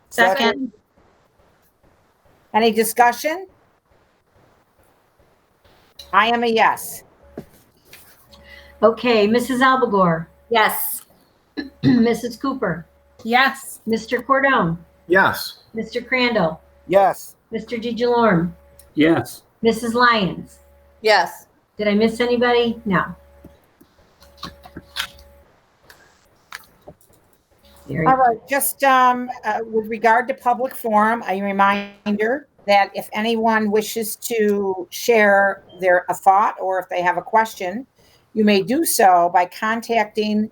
Second. Any discussion? I am a yes. Okay, Mrs. Albagore, Yes. Mrs. Cooper, Yes. Mr. Cordone, Yes. Mr. Crandall, Yes. Mr. DeJalorme, Yes. Mrs. Lyons. Yes. Did I miss anybody? No. Very All right, just with regard to public forum, a reminder that if anyone wishes to share a thought or if they have a question, you may do so by contacting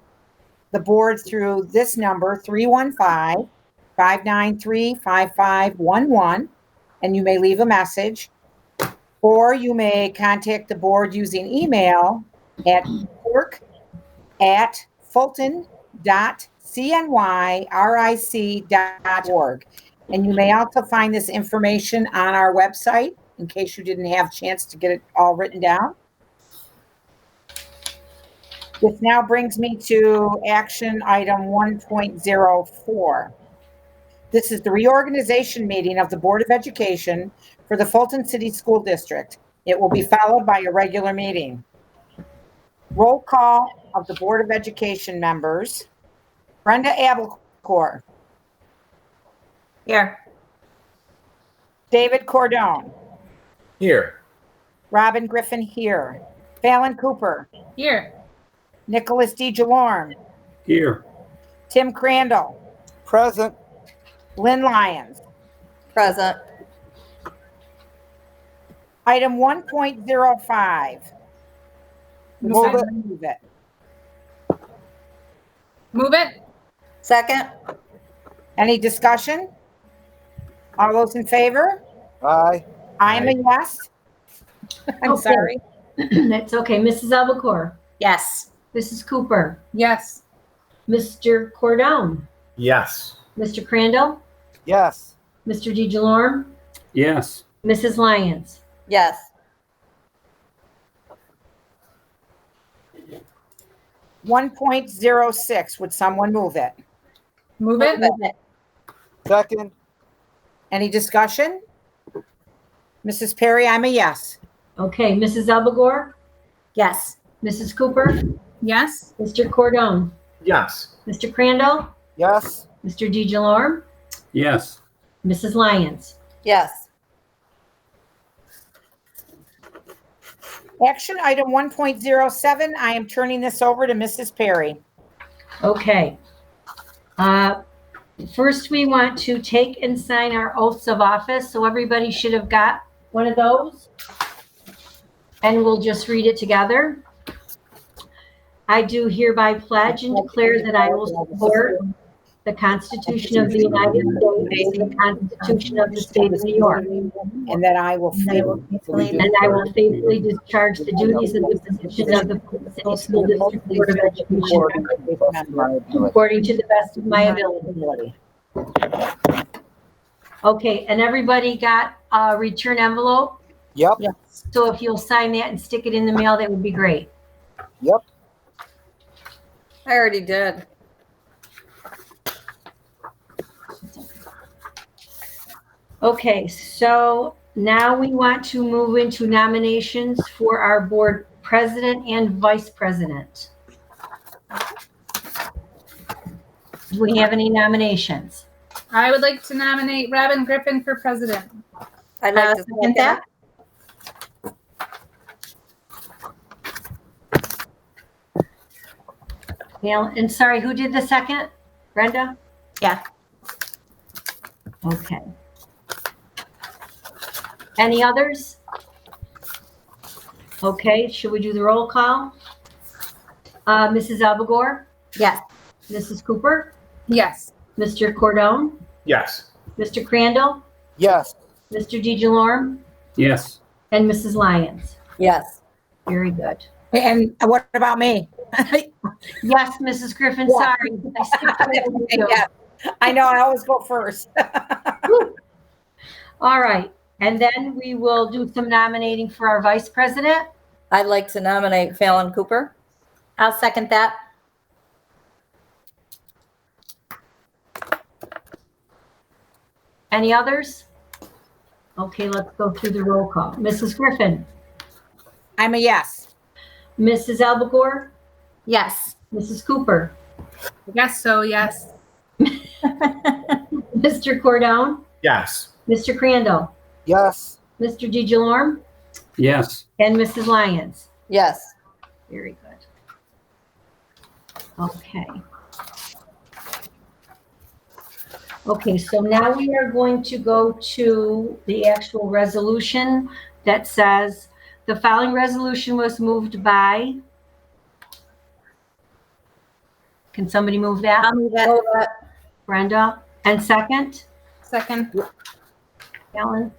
the board through this number, 315-593-5511, and you may leave a message. Or you may contact the board using email at clerk@fulton.cnyric.org. And you may also find this information on our website in case you didn't have a chance to get it all written down. This now brings me to action item 1.04. This is the reorganization meeting of the Board of Education for the Fulton City School District. It will be followed by a regular meeting. Roll call of the Board of Education members. Brenda Abelcourt. Here. David Cordone. Here. Robin Griffin here. Fallon Cooper. Here. Nicholas DeJalorme. Here. Tim Crandall. Present. Lynn Lyons. Present. Item 1.05. Move it. Move it. Move it. Second. Any discussion? All those in favor? Aye. I am a yes. I'm Okay. sorry. That's okay. Mrs. Albagore, Yes. Mrs. Cooper, Yes. Mr. Cordone, Yes. Mr. Crandall, Yes. Mr. DeJalorme, Yes. Mrs. Lyons. Yes. 1.06. Would someone move it? Move it. Second. Any discussion? Mrs. Perry, I'm a yes. Okay, Mrs. Albagore, Yes. Mrs. Cooper, Yes. Mr. Cordone, Yes. Mr. Crandall, Yes. Mr. DeJalorme, Yes. Mrs. Lyons. Yes. Action item 1.07. I am turning this over to Mrs. Perry. Okay. First, we want to take and sign our oaths of office. So everybody should have got one of those. And we'll just read it together. I do hereby pledge and declare that I will support the Constitution of the United States and the Constitution of the State of New York. And that I will faithfully And I will faithfully discharge the duties of the position of the Fulton City School District Board of Education according to the best of my ability. Okay, and everybody got a return envelope? Yep. So if you'll sign that and stick it in the mail, that would be great. Yep. I already did. Okay, so now we want to move into nominations for our board president and vice president. Do we have any nominations? I would like to nominate Robin Griffin for president. I'd like to second that. Yeah, and sorry, who did the second? Brenda? Yeah. Okay. Any others? Okay, should we do the roll call? Mrs. Albagore, Yes. Mrs. Cooper, Yes. Mr. Cordone, Yes. Mr. Crandall, Yes. Mr. DeJalorme, Yes. and Mrs. Lyons. Yes. Very good. And what about me? Yes, Mrs. Griffin, Yeah. sorry. I skipped over you. Yeah, I know, I always go first. All right, and then we will do some nominating for our vice president. I'd like to nominate Fallon Cooper. I'll second that. Any others? Okay, let's go through the roll call. Mrs. Griffin, I'm a yes. Mrs. Albagore, Yes. Mrs. Cooper, I guess so, yes. Mr. Cordone, Yes. Mr. Crandall, Yes. Mr. DeJalorme, Yes. and Mrs. Lyons. Yes. Very good. Okay. Okay, so now we are going to go to the actual resolution that says, the following resolution was moved by, can somebody move that? I'll move it. Brenda? And second? Second. Ellen?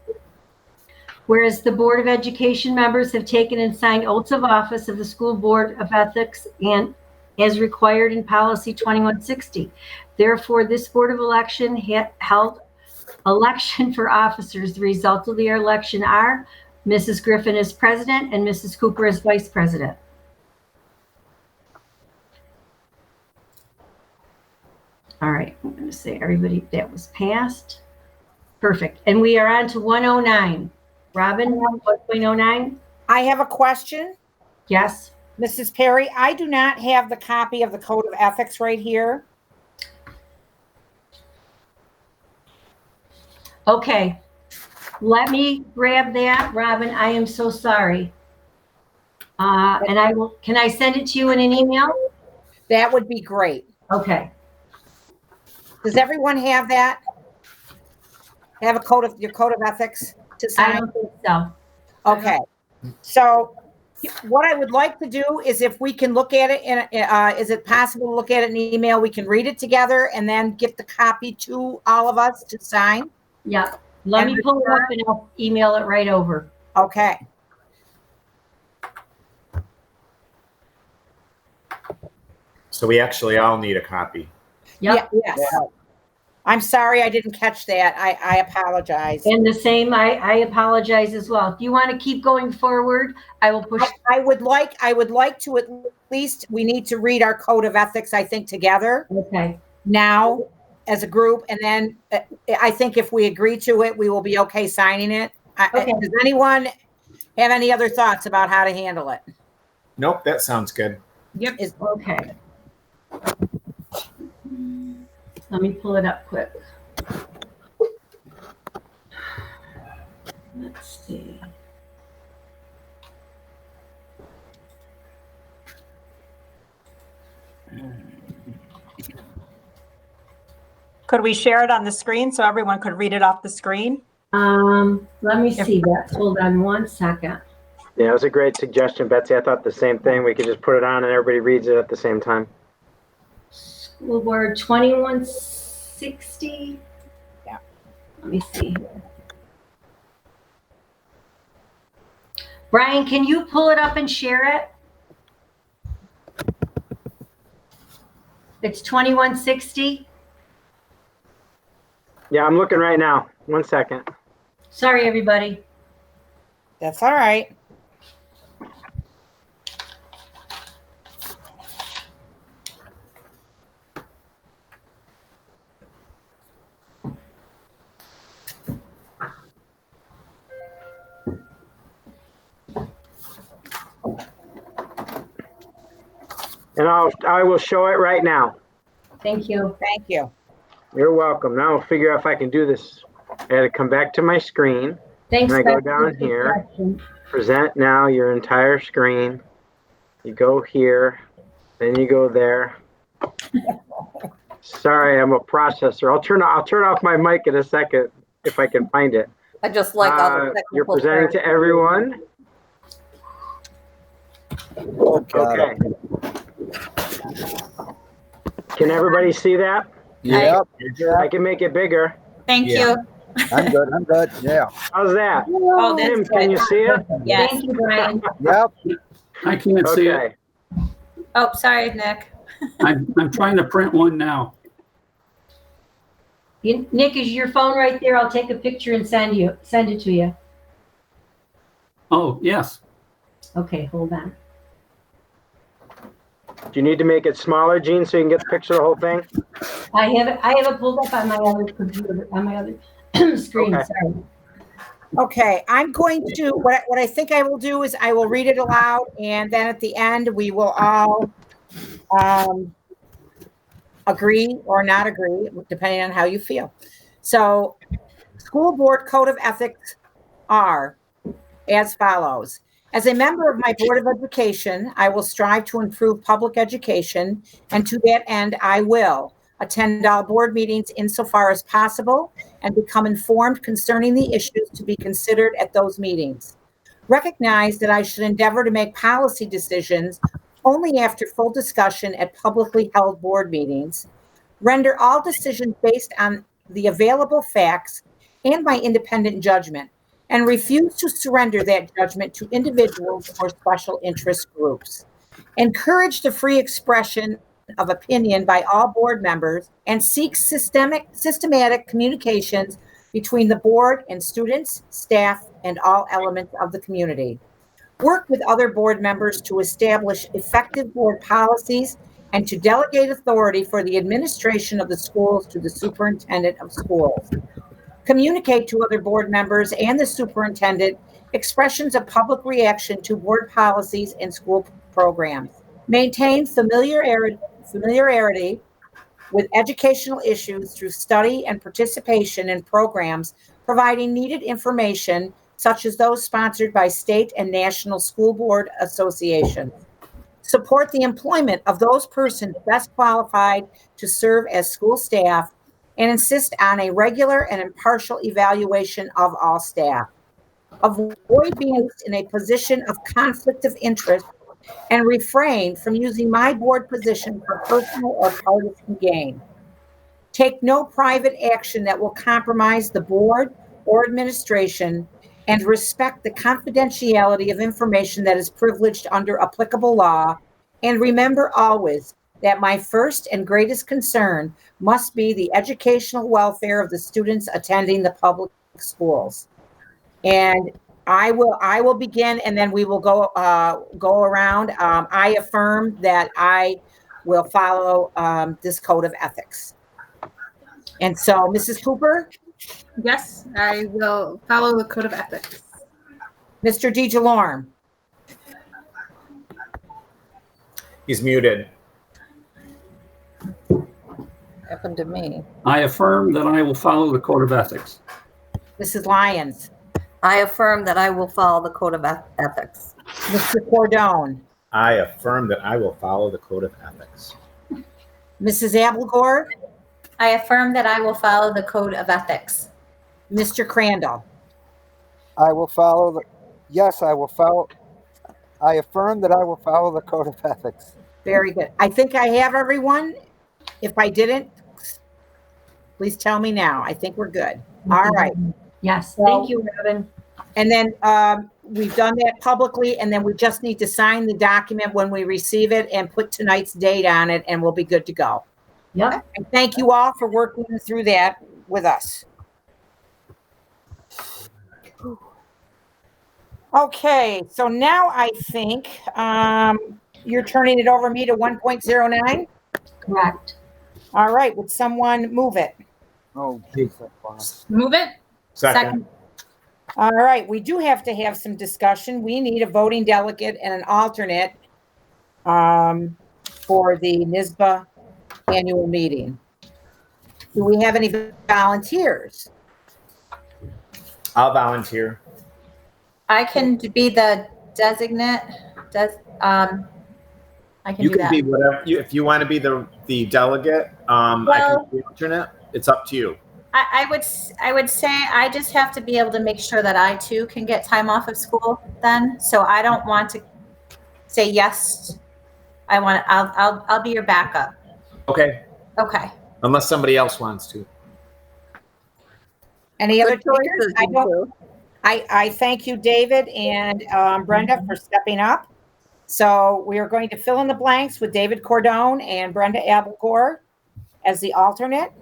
Whereas the Board of Education members have taken and signed oaths of office of the School Board of Ethics and as required in Policy 2160. Therefore, this Board of Election held election for officers. The results of the election are Mrs. Griffin as president and Mrs. Cooper as vice president. All right, I'm going to say everybody that was passed. Perfect. And we are on to 109. Robin, 1.09? I have a question. Yes. Mrs. Perry, I do not have the copy of the Code of Ethics right here. Okay. Let me grab that, Robin. I am so sorry. And I will, can I send it to you in an email? That would be great. Okay. Does everyone have that? Have your Code of Ethics to I sign? don't think so. Okay. So what I would like to do is if we can look at it is it possible to look at it in email? We can read it together and then get the copy to all of us to sign. Yeah. Let me pull it up and I'll email it right over. Okay. So we actually all need a copy. Yep. Yeah, yes. I'm sorry I didn't catch that. I apologize. And the same, I apologize as well. If you want to keep going forward, I will push. I would like to at least, we need to read our Code of Ethics, I think, together Okay. now as a group. And then I think if we agree to it, we will be okay signing it. Okay. Does anyone have any other thoughts about how to handle it? Nope, that sounds good. Yep. Okay. Let me pull it up quick. Let's see. Could we share it on the screen so everyone could read it off the screen? Let me see that. Hold on one second. Yeah, it was a great suggestion, Betsy. I thought the same thing. We could just put it on and everybody reads it at the same time. School Board 2160. Yeah. Let me see here. Brian, can you pull it up and share it? It's 2160. Yeah, I'm looking right now. 1 second. Sorry, everybody. That's all right. And I will show it right now. Thank you. Thank you. You're welcome. Now I'll figure out if I can do this. I had to come back to my screen. Thanks. And I go Beth, for down the here. suggestion. Present now your entire screen. You go here, then you go there. Sorry, I'm a processor. I'll turn off my mic in a second if I can find it. I just like all the technical You're presenting to everyone. Okay. Can everybody see that? Yep. I can make it bigger. Thank Yeah. you. I'm good. I'm good. Yeah. How's that? Oh, Tim, that's can you good. see it? Yes. Thank you, Brian. Yep. I can't see it. Okay. Oh, sorry, Nick. I'm trying to print one now. Nick, is your phone right there? I'll take a picture and send it to you. Oh, yes. Okay, hold on. Do you need to make it smaller, Gene, so you can get the picture of the whole thing? I have it pulled up on my other computer, on my other screen, Okay. sorry. Okay, I'm going to, what I think I will do is I will read it aloud, and then at the end, we will all agree or not agree, depending on how you feel. So, school board code of ethics are as follows. As a member of my Board of Education, I will strive to improve public education, and to that end, I will attend all board meetings insofar as possible and become informed concerning the issues to be considered at those meetings. Recognize that I should endeavor to make policy decisions only after full discussion at publicly held board meetings. Render all decisions based on the available facts and my independent judgment, and refuse to surrender that judgment to individuals or special interest groups. Encourage the free expression of opinion by all board members and seek systematic communications between the board and students, staff, and all elements of the community. Work with other board members to establish effective board policies and to delegate authority for the administration of the schools to the superintendent of schools. Communicate to other board members and the superintendent expressions of public reaction to board policies and school programs. Maintain familiarity with educational issues through study and participation in programs providing needed information, such as those sponsored by state and national school board associations. Support the employment of those persons best qualified to serve as school staff, and insist on a regular and impartial evaluation of all staff. Avoid being in a position of conflict of interest and refrain from using my board position for personal or partisan gain. Take no private action that will compromise the board or administration, and respect the confidentiality of information that is privileged under applicable law. And remember always that my first and greatest concern must be the educational welfare of the students attending the public schools. And I will begin, and then we will go around. I affirm that I will follow this code of ethics. And so, Mrs. Cooper, Yes, I will follow the code of ethics. Mr. DeJalorme, He's muted. Happened to me. I affirm that I will follow the code of ethics. Mrs. Lyons, I affirm that I will follow the code of ethics. Mr. Cordone, I affirm that I will follow the code of ethics. Mrs. Abelgore, I affirm that I will follow the code of ethics. Mr. Crandall. I will follow the, yes, I will follow, I affirm that I will follow the code of ethics. Very good. I think I have everyone. If I didn't, please tell me now. I think we're good. All right. Yes, thank you, Robin. And then we've done that publicly, and then we just need to sign the document when we receive it and put tonight's date on it, and we'll be good to go. Yep. And thank you all for working through that with us. Okay, so now I think you're turning it over me to 1.09. Correct. All right, would someone move it? Oh, geez, that's fine. Move it. Second. All right, we do have to have some discussion. We need a voting delegate and an alternate for the NYSBA annual meeting. Do we have any volunteers? I'll volunteer. I can be the designate. I can You do can that. be whatever. If you want to be the delegate, I Well- can be the alternate. It's up to you. I would say I just have to be able to make sure that I too can get time off of school then. So I don't want to say yes. I'll be your backup. Okay. Okay. Unless somebody else wants to. Any other Good choices, takers? you two. I thank you, David and Brenda, for stepping up. So we are going to fill in the blanks with David Cordone and Brenda Abelgore as the alternate.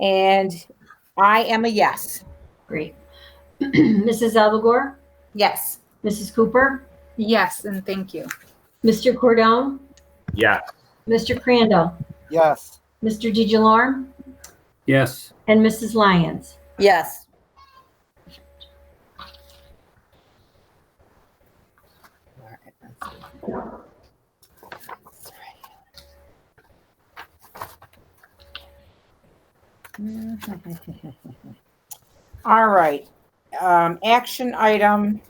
And I am a yes. Great. Mrs. Alvagore, Yes. Mrs. Cooper, Yes, and thank you. Mr. Cordone, Yeah. Mr. Crandall, Yes, Mr. DeJalorme, Yes. and Mrs. Lyons. Yes. All right. Action item.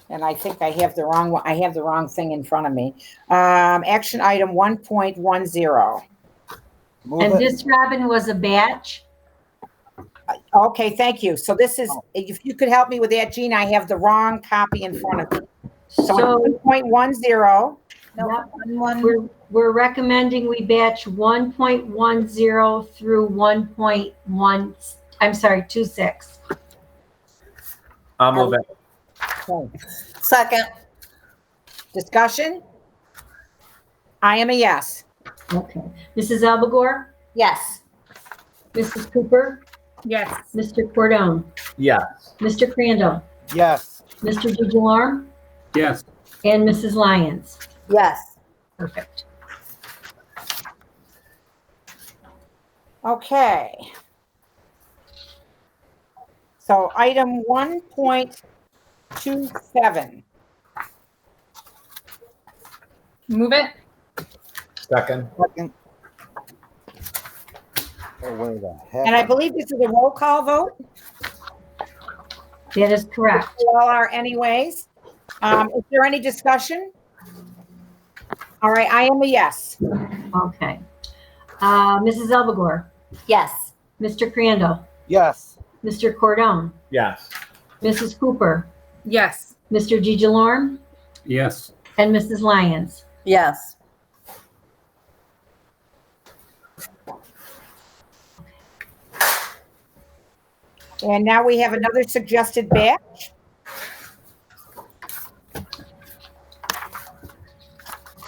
And I think I have the wrong one. I have the wrong thing in front of me. Action item 1.10. Move And it. this, Robin, was a batch. Okay, thank you. So this is, if you could help me with that, Gina, I have the wrong copy in front of me. So So 1.10. No, Yep. one. we're recommending we batch 1.10 through 26. I'll move it. Okay. Second. Discussion? I am a yes. Okay. Mrs. Albagore, Yes. Mrs. Cooper, Yes. Mr. Cordone, Yes. Mr. Crandall, Yes. Mr. DeJarm, Yes. and Mrs. Lyons. Yes. Perfect. Okay. So item 1.27. Move it. Second. Second. Oh, where the heck? And I believe this is a roll call vote. That is correct. We all are anyways. Is there any discussion? All right, I am a yes. Okay. Mrs. Albagore, Yes. Mr. Crandall, Yes. Mr. Cordone, Yes. Mrs. Cooper, Yes. Mr. DeJarm, Yes. and Mrs. Lyons. Yes. And now we have another suggested batch.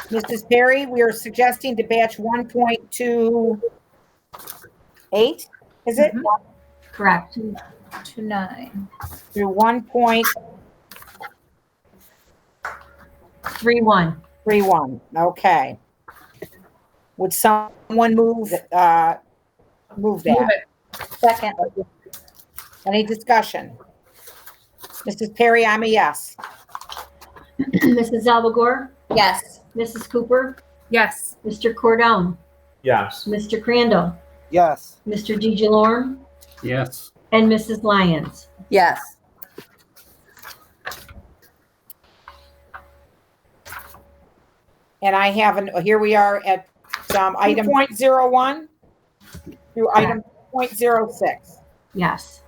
Mrs. Perry, we are suggesting to batch 1.28, is it? Correct. 29. Through 1.31. 3-1. Okay. Would someone move that? Move it. Second. Any discussion? Mrs. Perry, I'm a yes. Mrs. Albagore, Yes. Mrs. Cooper, Yes. Mr. Cordone, Yes. Mr. Crandall, Yes. Mr. DeJarm, Yes. and Mrs. Lyons. Yes. And I haven't, here we are at item 2.01 through item 0.06. Yes.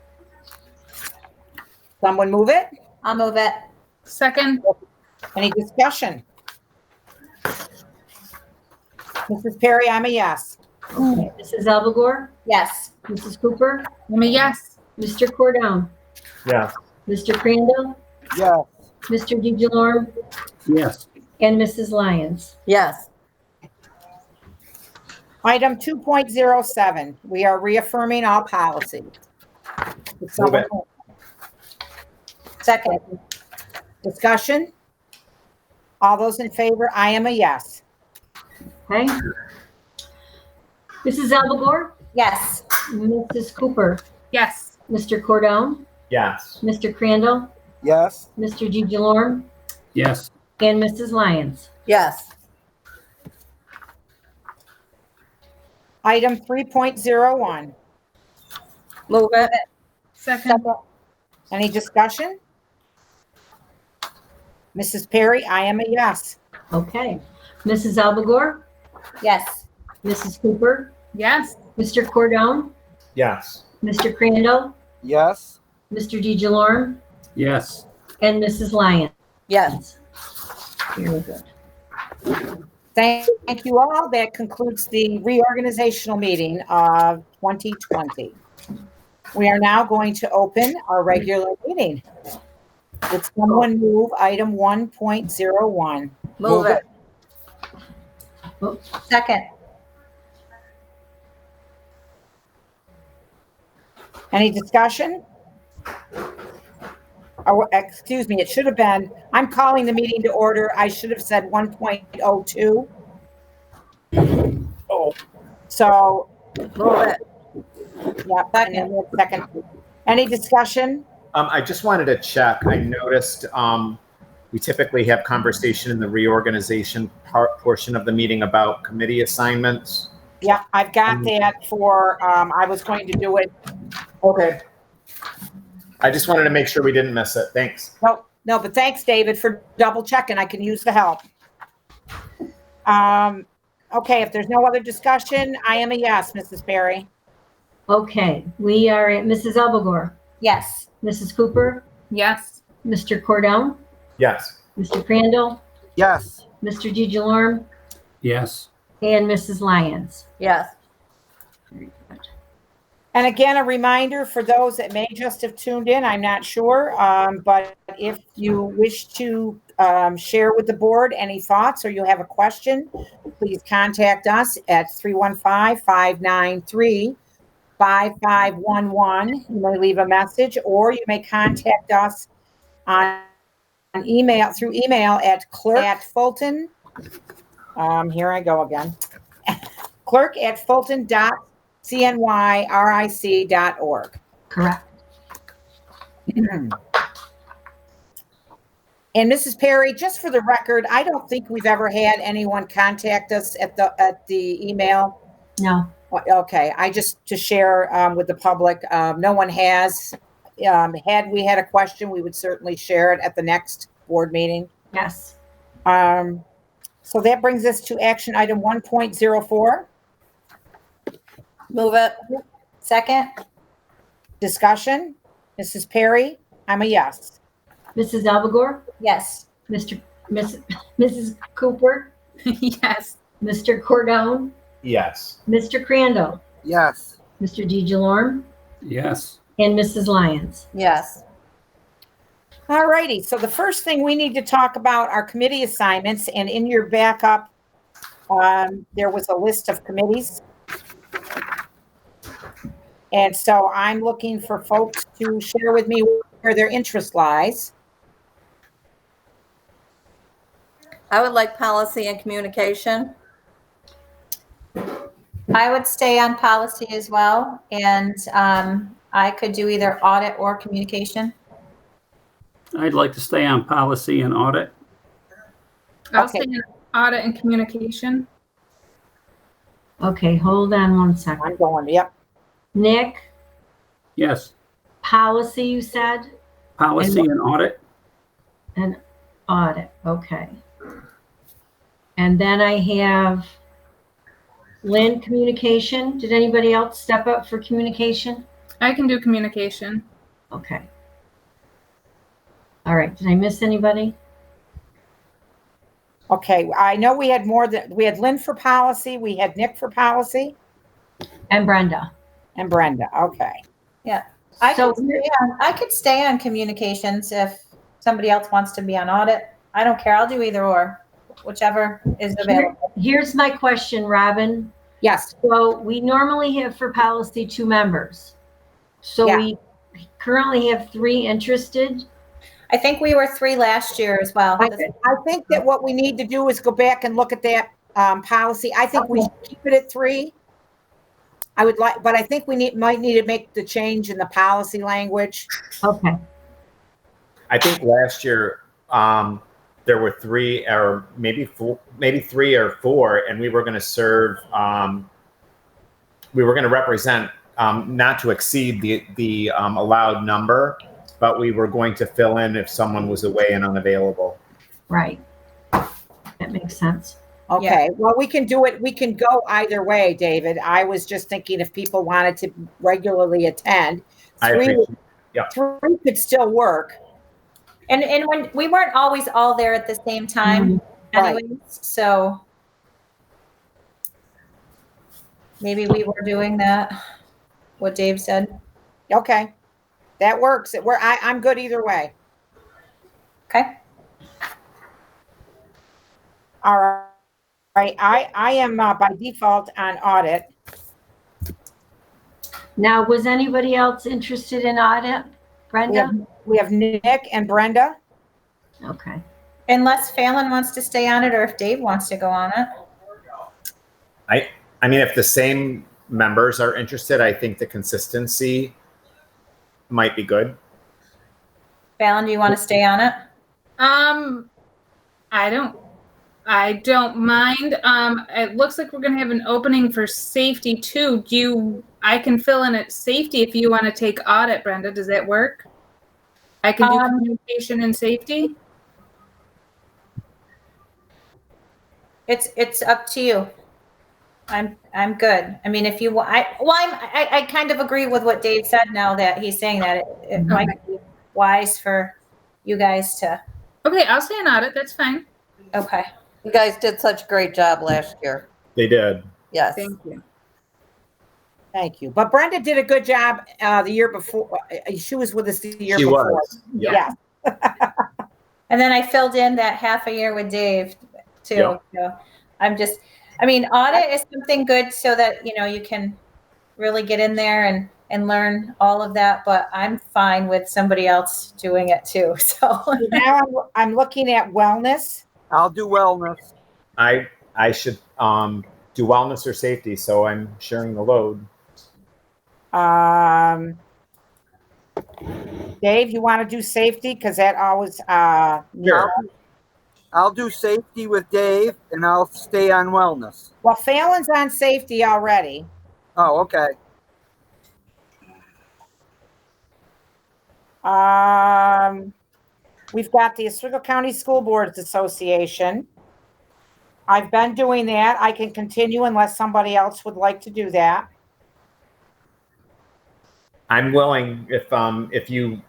Someone move it? I'll move it. Second. Any discussion? Mrs. Perry, I'm a yes. Okay. Mrs. Albagore, Yes. Mrs. Cooper, I'm a yes. Mr. Cordone, Yes. Mr. Crandall, Yes. Mr. DeJarm, Yes. and Mrs. Lyons. Yes. Item 2.07, we are reaffirming all policies. Would someone Move Second. Discussion? All those in favor? I am a yes. Okay. Mrs. Albagore, Yes. Mrs. Cooper, Yes. Mr. Cordone, Yes. Mr. Crandall, Yes. Mr. DeJarm, Yes. and Mrs. Lyons. Yes. Item 3.01, Move it. Second. any discussion? Mrs. Perry, I am a yes. Okay. Mrs. Albagore, Yes. Mrs. Cooper, Yes. Mr. Cordone, Yes. Mr. Crandall, Yes. Mr. DeJarm, Yes. and Mrs. Lyons. Yes. Very good. Thank you all. That concludes the reorganizational meeting of 2020. We are now going to open our regular meeting. Would someone move item 1.01? Move it. Second. Any discussion? Oh, excuse me, it should have been, I'm calling the meeting to order. I should have said 1.02. Oh. So Move it. Yep, and then we have second. Any discussion? I just wanted to check. I noticed we typically have conversation in the reorganization portion of the meeting about committee assignments. Yeah, I've got that for, I was going to do it. Okay. I just wanted to make sure we didn't miss it. Thanks. No, but thanks, David, for double checking. I can use the help. Okay, if there's no other discussion, I am a yes, Mrs. Perry. Okay, we are at Mrs. Elbagore, Yes. Mrs. Cooper, Yes. Mr. Cordell, Yes. Mr. Crandall, Yes. Mr. DeJolorme, Yes. and Mrs. Lyons. Yes. And again, a reminder for those that may just have tuned in, I'm not sure, but if you wish to share with the board any thoughts or you have a question, please contact us at 315-593-5511. You may leave a message, or you may contact us on email, through email at clerk@fulton. Here I go again. clerk@fulton.cnyric.org. Correct. And Mrs. Perry, just for the record, I don't think we've ever had anyone contact us at the email. No. Okay, I just to share with the public, no one has. Had we had a question, we would certainly share it at the next board meeting. Yes. So that brings us to action item 1.04. Move it. Second? Discussion. Mrs. Perry, I'm a yes. Mrs. Elbagore, Yes. Mrs. Cooper, Yes. Mr. Cordell, Yes. Mr. Crandall, Yes. Mr. DeJolorme, Yes. and Mrs. Lyons. Yes. All righty, so the first thing we need to talk about are committee assignments, and in your backup, there was a list of committees. And so I'm looking for folks to share with me where their interest lies. I would like policy and communication. I would stay on policy as well, and I could do either audit or communication. I'd like to stay on policy and audit. I'll Okay. say in audit and communication. Okay, hold on one second. I'm going, yep. Nick, Yes. policy you said, Policy and audit. and audit, okay. And then I have Lynn, communication. Did anybody else step up for communication? I can do communication. Okay. All right, did I miss anybody? Okay, I know we had we had Lynn for policy, we had Nick for policy, And Brenda. and Brenda, okay. I So could stay on communications if somebody else wants to be on audit. I don't care. I'll do either or, whichever is available. here's my question, Robin. Yes, So we normally have for policy 2 members. So Yeah. we currently have 3 interested. I think we were 3 last year as well. I think that what we need to do is go back and look at that policy. I think we should keep it at 3. I would like, but I think we might need to make the change in the policy language. Okay. I think last year there were 3 or maybe 3 or 4, and we were going to serve. We were going to represent not to exceed the allowed number, but we were going to fill in if someone was away and unavailable. Right. That makes sense. Okay, well, we can do it. We can go either way, David. I was just thinking if people wanted to regularly attend, I 3 appreciate. Yeah. 3 could still work. And when we weren't always all there at the same time Right. anyways, so maybe we were doing that, what Dave said. Okay, that works. I'm good either way. Okay. All right, I am by default on audit. Now, was anybody else interested in audit? Brenda? We have Nick and Brenda. Okay. Unless Fallon wants to stay on it or if Dave wants to go on it. I mean, if the same members are interested, I think the consistency might be good. Fallon, do you want to stay on it? I don't mind. It looks like we're gonna have an opening for safety too. I can fill in at safety if you want to take audit, Brenda. Does that work? I can do communication and safety. It's up to you. I'm good. I mean, if you want, I kind of agree with what Dave said now that he's saying that it might be wise for you guys to. Okay, I'll stay on audit. That's fine. Okay. You guys did such a great job last year. They did. Yes. Thank you. Thank you. But Brenda did a good job the year before. She was with us the year She before. was. Yeah. And then I filled in that half a year with Dave too. Yep. So audit is something good so that, you can really get in there and learn all of that, but I'm fine with somebody else doing it too. So Now I'm looking at wellness. I'll do wellness. I should do wellness or safety, so I'm sharing the load. Dave, you want to do safety? Because that always, Sure. I'll do safety with Dave, and I'll stay on wellness. well, Fallon's on safety already. Oh, okay. We've got the Oswego County School Boards Association. I've been doing that. I can continue unless somebody else would like to do that. I'm willing if you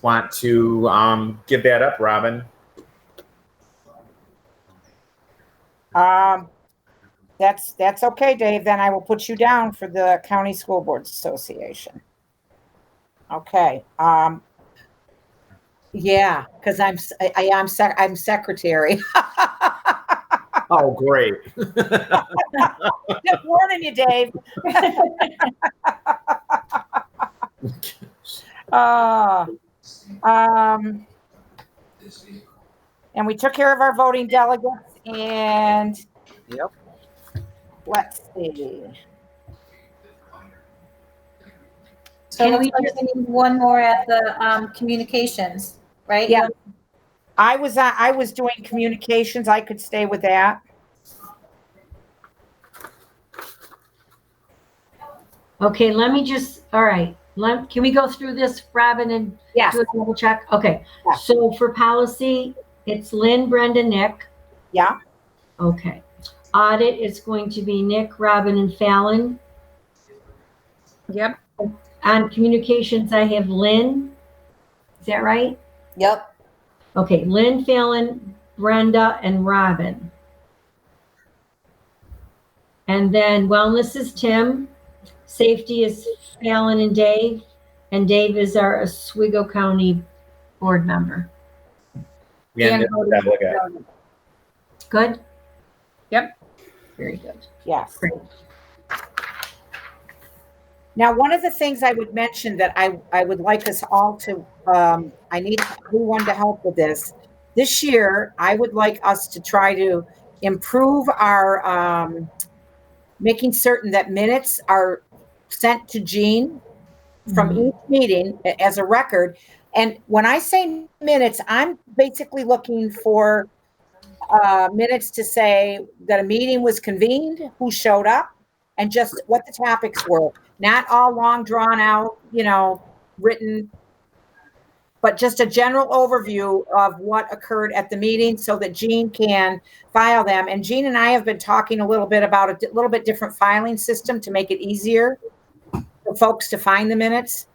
want to give that up, Robin. That's okay, Dave. Then I will put you down for the County School Boards Association. Okay. Yeah, because I'm secretary. Oh, great. Just warning you, Dave. And we took care of our voting delegates, and Yep. let's see. So Can it we looks like we need one more at the communications, right? Yeah. I was doing communications. I could stay with that. Okay, let me just, all right. Can we go through this, Robin, and Yes. do a double check? Okay. Yeah. So for policy, it's Lynn, Brenda, Nick. Yeah. Okay. Audit is going to be Nick, Robin, and Fallon. Yep. On communications, I have Lynn. Is that right? Yep. Okay, Lynn, Fallon, Brenda, and Robin. And then wellness is Tim. Safety is Fallon and Dave. And Dave is our Oswego County board member. And delegate. Good? Yep. Very good. Yes. Great. Now, one of the things I would mention that I would like us all to, I need everyone to help with this. This year, I would like us to try to improve our, making certain that minutes are sent to Jean from each meeting as a record. And when I say minutes, I'm basically looking for minutes to say that a meeting was convened, who showed up, and just what the topics were. Not all long drawn out, written, but just a general overview of what occurred at the meeting so that Jean can file them. And Jean and I have been talking a little bit about a little bit different filing system to make it easier for folks to find the minutes.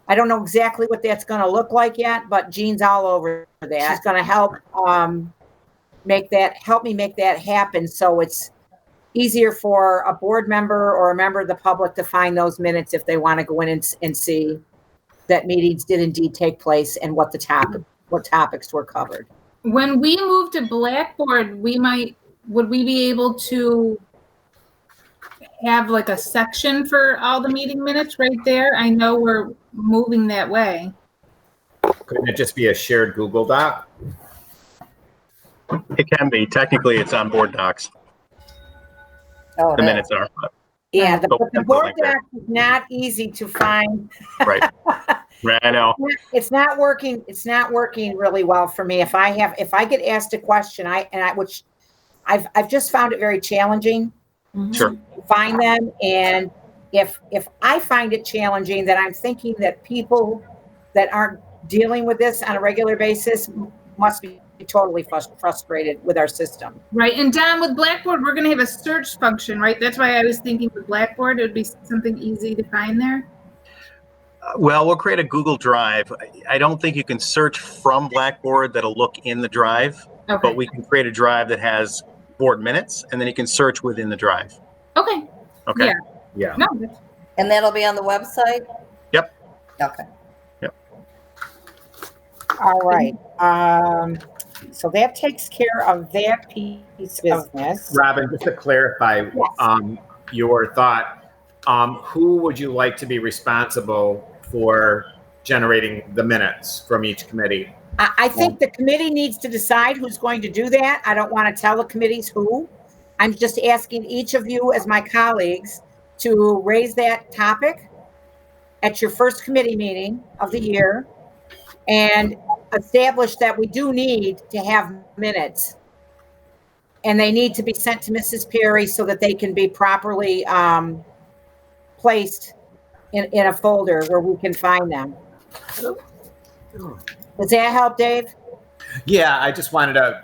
I don't know exactly what that's going to look like yet, but Jean's all over that. She's going to help help me make that happen so it's easier for a board member or a member of the public to find those minutes if they want to go in and see that meetings did indeed take place and what topics were covered. When we move to Blackboard, would we be able to have like a section for all the meeting minutes right there? I know we're moving that way. Couldn't it just be a shared Google Doc? It can be. Technically, it's on board docs. Oh, The minutes are. Yeah, the Simple board like that. doc is not easy to find. Right. Right, I know. It's not working. It's not working really well for me. If I get asked a question, which I've just found it very challenging Sure. to find them. And if I find it challenging, then I'm thinking that people that aren't dealing with this on a regular basis must be totally frustrated with our system. Right. And Don, with Blackboard, we're going to have a search function, right? That's why I was thinking with Blackboard, it would be something easy to find there. Well, we'll create a Google Drive. I don't think you can search from Blackboard that'll look in the drive, Okay. but we can create a drive that has board minutes, and then you can search within the drive. Okay. Okay. Yeah. Yeah. No. And that'll be on the website? Yep. Okay. All right. So that takes care of that piece of business. Robin, just to clarify, Yes. your thought, who would you like to be responsible for generating the minutes from each committee? I think the committee needs to decide who's going to do that. I don't want to tell the committees who. I'm just asking each of you as my colleagues to raise that topic at your first committee meeting of the year and establish that we do need to have minutes. And they need to be sent to Mrs. Perry so that they can be properly placed in a folder where we can find them. Does that help, Dave? Yeah, I just wanted to,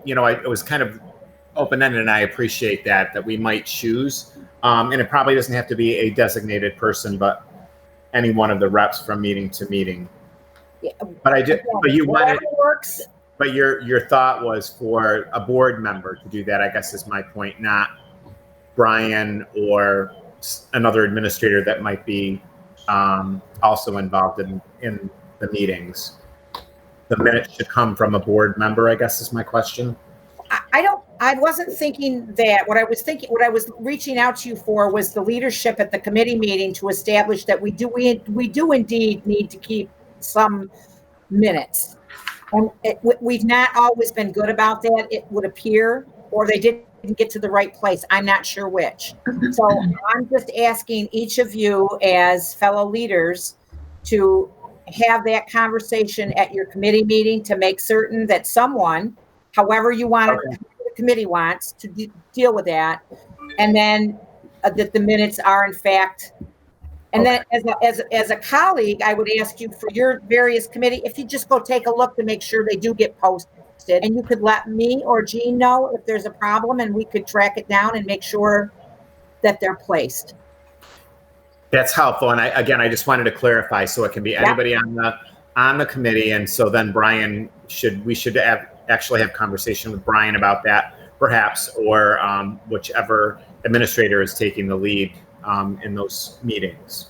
it was kind of open-ended, and I appreciate that we might choose. And it probably doesn't have to be a designated person, but any one of the reps from meeting to meeting. Yeah. But you wanted, Whatever works. but your thought was for a board member to do that, I guess is my point, not Brian or another administrator that might be also involved in the meetings. The minutes should come from a board member, I guess is my question. I wasn't thinking that. What I was reaching out to you for was the leadership at the committee meeting to establish that we do indeed need to keep some minutes. And we've not always been good about that, it would appear, or they didn't get to the right place. I'm not sure which. So I'm just asking each of you as fellow leaders to have that conversation at your committee meeting to make certain that someone, however you want it, the committee wants to deal with that, and then that the minutes are in fact. And then as a colleague, I would ask you for your various committee, if you just go take a look to make sure they do get posted, and you could let me or Jean know if there's a problem, and we could track it down and make sure that they're placed. That's helpful. And I just wanted to clarify so it can be anybody on the committee. And so then we should actually have conversation with Brian about that, perhaps, or whichever administrator is taking the lead in those meetings.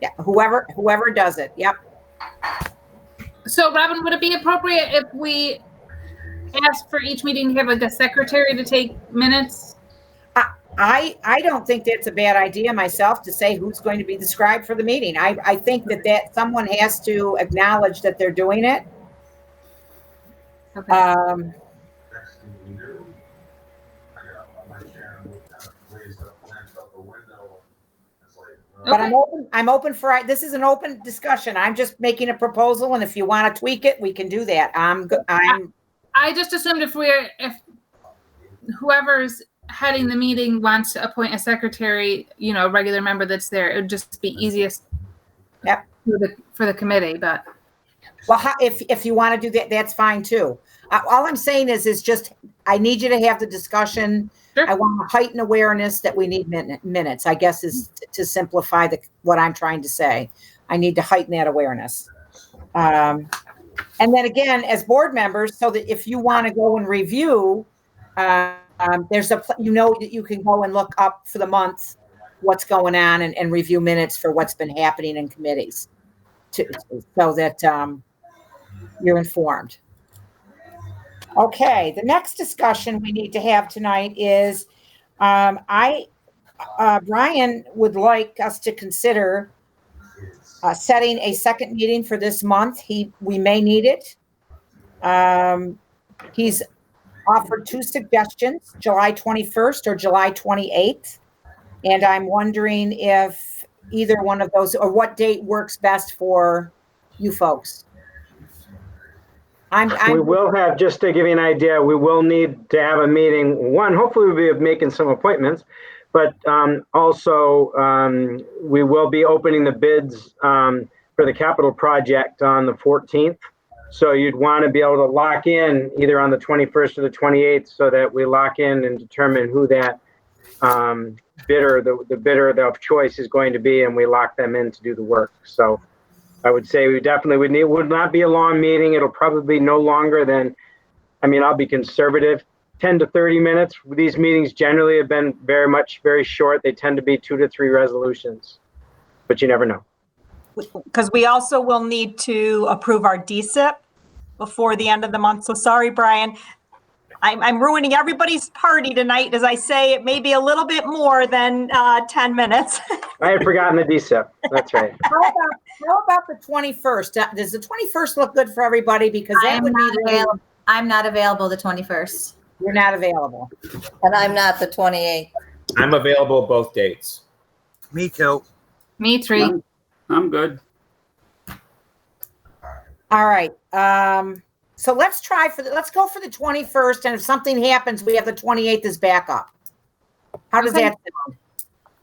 Yeah, whoever does it. Yep. So, Robin, would it be appropriate if we ask for each meeting to have like a secretary to take minutes? I don't think that's a bad idea myself, to say who's going to be the scribe for the meeting. I think that someone has to acknowledge that they're doing it. Okay. But I'm open for, this is an open discussion. I'm just making a proposal, and if you want to tweak it, we can do that. I just assumed if whoever's heading the meeting wants to appoint a secretary, a regular member that's there, it would just be easiest. Yep. For the committee, but. Well, if you want to do that, that's fine too. All I'm saying is just, I need you to have the discussion. Sure. I want to heighten awareness that we need minutes, I guess, is to simplify what I'm trying to say. I need to heighten that awareness. And then again, as board members, so that if you want to go and review, there's that you can go and look up for the month what's going on and review minutes for what's been happening in committees, so that you're informed. Okay, the next discussion we need to have tonight is Brian would like us to consider setting a second meeting for this month. We may need it. He's offered two suggestions, July 21st or July 28th. And I'm wondering if either one of those, or what date works best for you folks. We will have, just to give you an idea, we will need to have a meeting. One, hopefully we'll be making some appointments, but also we will be opening the bids for the capital project on the 14th. So you'd want to be able to lock in either on the 21st or the 28th so that we lock in and determine who that bidder, the bidder of choice is going to be, and we lock them in to do the work. So I would say we definitely would not be a long meeting. It'll probably be no longer than, I mean, I'll be conservative, 10 to 30 minutes. These meetings generally have been very short. They tend to be 2 to 3 resolutions, but you never know. Because we also will need to approve our DSIP before the end of the month. So sorry, Brian. I'm ruining everybody's party tonight. As I say, it may be a little bit more than 10 minutes. I had forgotten the DSIP. That's right. How about the 21st? Does the 21st look good for everybody? Because that would be available. I'm not available the 21st. You're not available. And I'm not the 28th. I'm available both dates. Me too. Me too. I'm good. All right. So let's go for the 21st. And if something happens, we have the 28th as backup. How does that sound?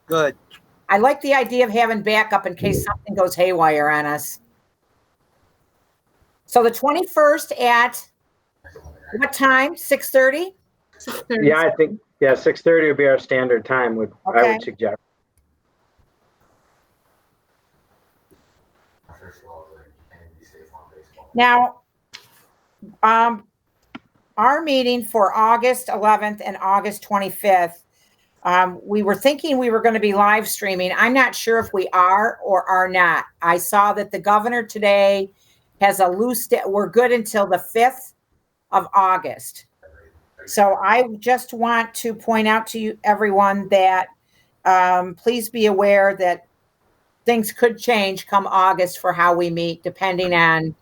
Good. I like the idea of having backup in case something goes haywire on us. So the 21st at what time? 6:30? Yeah, I think, 6:30 would be our standard time, I would suggest. Now, our meeting for August 11th and August 25th, we were thinking we were going to be live streaming. I'm not sure if we are or are not. I saw that the governor today has a loose, we're good until the 5th of August. So I just want to point out to you, everyone, that please be aware that things could change come August for how we meet, depending on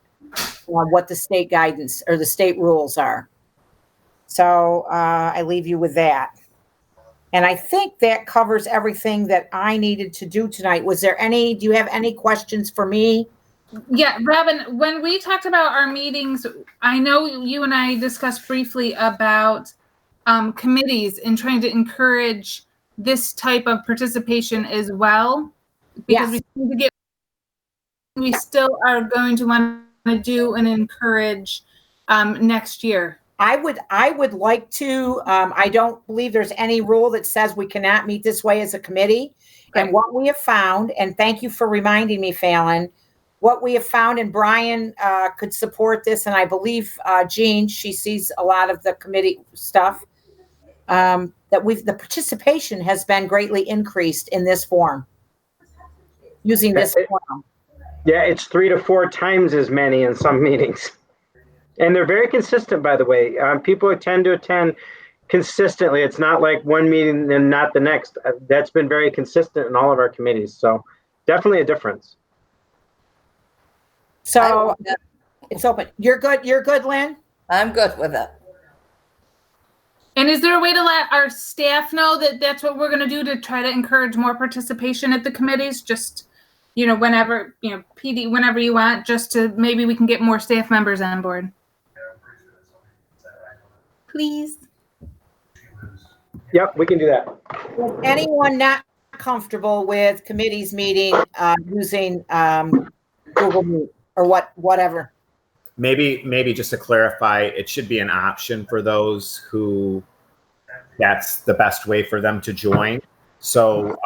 what the state guidance or the state rules are. So I leave you with that. And I think that covers everything that I needed to do tonight. Do you have any questions for me? Yeah, Robin, when we talked about our meetings, I know you and I discussed briefly about committees and trying to encourage this type of participation as well. Because we still are going to want to do and encourage next year. I would like to. I don't believe there's any rule that says we cannot meet this way as a committee. Right. And what we have found, and thank you for reminding me, Fallon, what we have found, and Brian could support this, and I believe Jean, she sees a lot of the committee stuff, that the participation has been greatly increased in this form, using this form. Yeah, it's 3 to 4 times as many in some meetings. And they're very consistent, by the way. People tend to attend consistently. It's not like one meeting and not the next. That's been very consistent in all of our committees. So definitely a difference. So it's open. You're good. You're good, Lynn? I'm good with it. And is there a way to let our staff know that that's what we're going to do to try to encourage more participation at the committees? Just, whenever, PD, whenever you want, just to maybe we can get more staff members on board. Please. Yep, we can do that. Is anyone not comfortable with committees meeting using Google Meet or whatever? Maybe just to clarify, it should be an option for those who that's the best way for them to join. So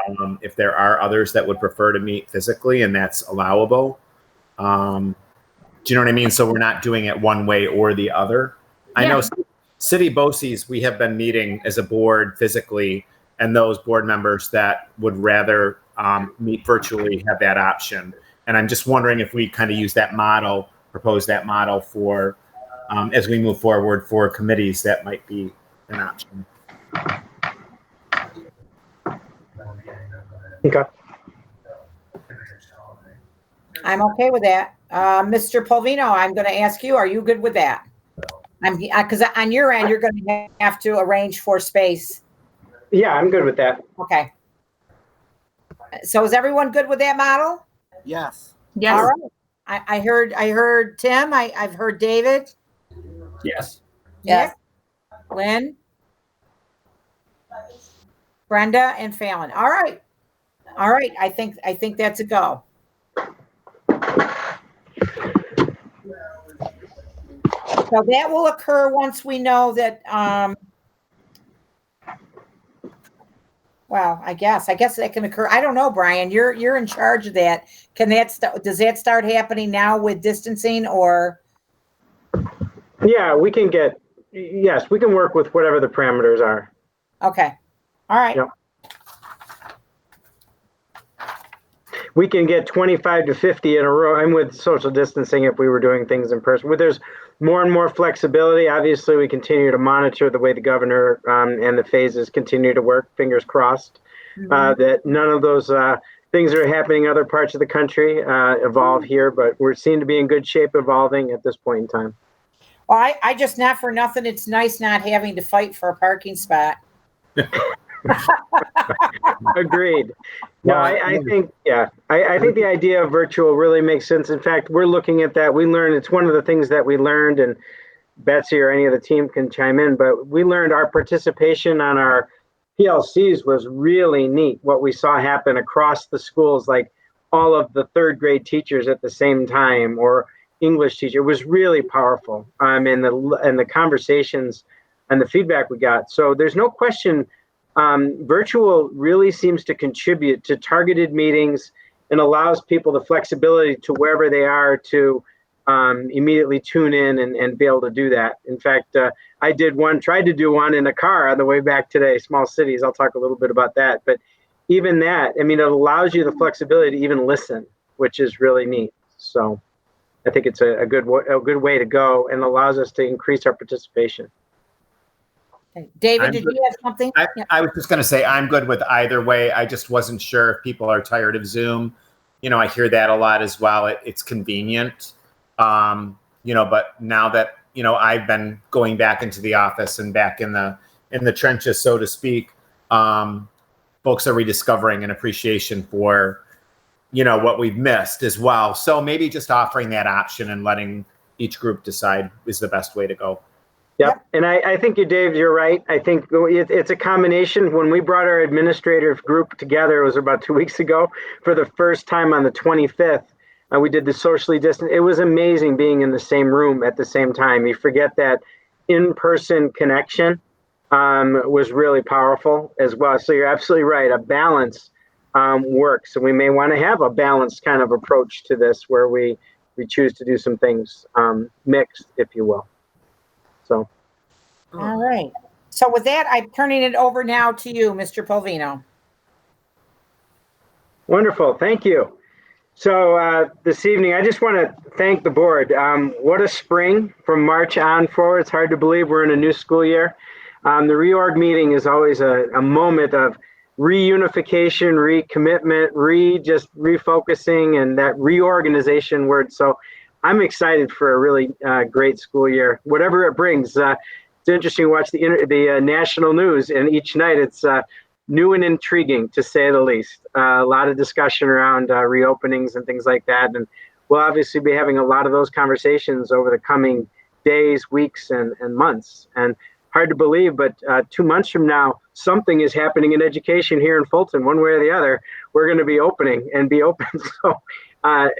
if there are others that would prefer to meet physically and that's allowable, do you know what I mean? So we're not doing it one way or the other. Yeah. I know City BOCES, we have been meeting as a board physically, and those board members that would rather meet virtually have that option. And I'm just wondering if we kind of use that model, propose that model for, as we move forward for committees, that might be an option. Okay. I'm okay with that. Mr. Polvino, I'm going to ask you, are you good with that? Because on your end, you're going to have to arrange for space. Yeah, I'm good with that. Okay. So is everyone good with that model? Yes. Yes. All right. I heard Tim. I've heard David. Yes. Nick, Lynn, Brenda, and Fallon. All right. All right. I think that's a go. So that will occur once we know that, well, I guess that can occur. I don't know, Brian, you're in charge of that. Does that start happening now with distancing or? Yeah, we can work with whatever the parameters are. Okay. All right. Yep. We can get 25 to 50 in a row. I'm with social distancing if we were doing things in person. There's more and more flexibility. Obviously, we continue to monitor the way the governor and the phases continue to work. Fingers crossed that none of those things that are happening in other parts of the country evolve here. But we seem to be in good shape evolving at this point in time. Well, I just, not for nothing, it's nice not having to fight for a parking spot. Agreed. No, I think the idea of virtual really makes sense. In fact, we're looking at that. We learned, it's one of the things that we learned, and Betsy or any of the team can chime in, but we learned our participation on our PLCs was really neat. What we saw happen across the schools, like all of the third grade teachers at the same time, or English teacher, was really powerful. And the conversations and the feedback we got. So there's no question. Virtual really seems to contribute to targeted meetings and allows people the flexibility to wherever they are to immediately tune in and be able to do that. In fact, I tried to do one in a car on the way back today, small cities. I'll talk a little bit about that. But even that, I mean, it allows you the flexibility to even listen, which is really neat. So I think it's a good way to go and allows us to increase our participation. David, did you have something? I was just going to say I'm good with either way. I just wasn't sure if people are tired of Zoom. I hear that a lot as well. It's convenient, but now that I've been going back into the office and back in the trenches, so to speak, folks are rediscovering an appreciation for what we've missed as well. So maybe just offering that option and letting each group decide is the best way to go. Yep. And I think Dave, you're right. I think it's a combination. When we brought our administrative group together, it was about 2 weeks ago, for the first time on the 25th, we did the socially distant. It was amazing being in the same room at the same time. You forget that in-person connection was really powerful as well. So you're absolutely right. A balance works. And we may want to have a balanced kind of approach to this where we choose to do some things mixed, if you will. So, all right. So with that, I'm turning it over now to you, Mr. Polvino. Wonderful. Thank you. So this evening, I just want to thank the board. What a spring from March on forward. It's hard to believe we're in a new school year. The reorg meeting is always a moment of reunification, recommitment, just refocusing, and that reorganization word. So I'm excited for a really great school year, whatever it brings. It's interesting to watch the national news, and each night it's new and intriguing, to say the least. A lot of discussion around reopenings and things like that, and we'll obviously be having a lot of those conversations over the coming days, weeks, and months. And hard to believe, but 2 months from now, something is happening in education here in Fulton, one way or the other. We're going to be opening and be open. So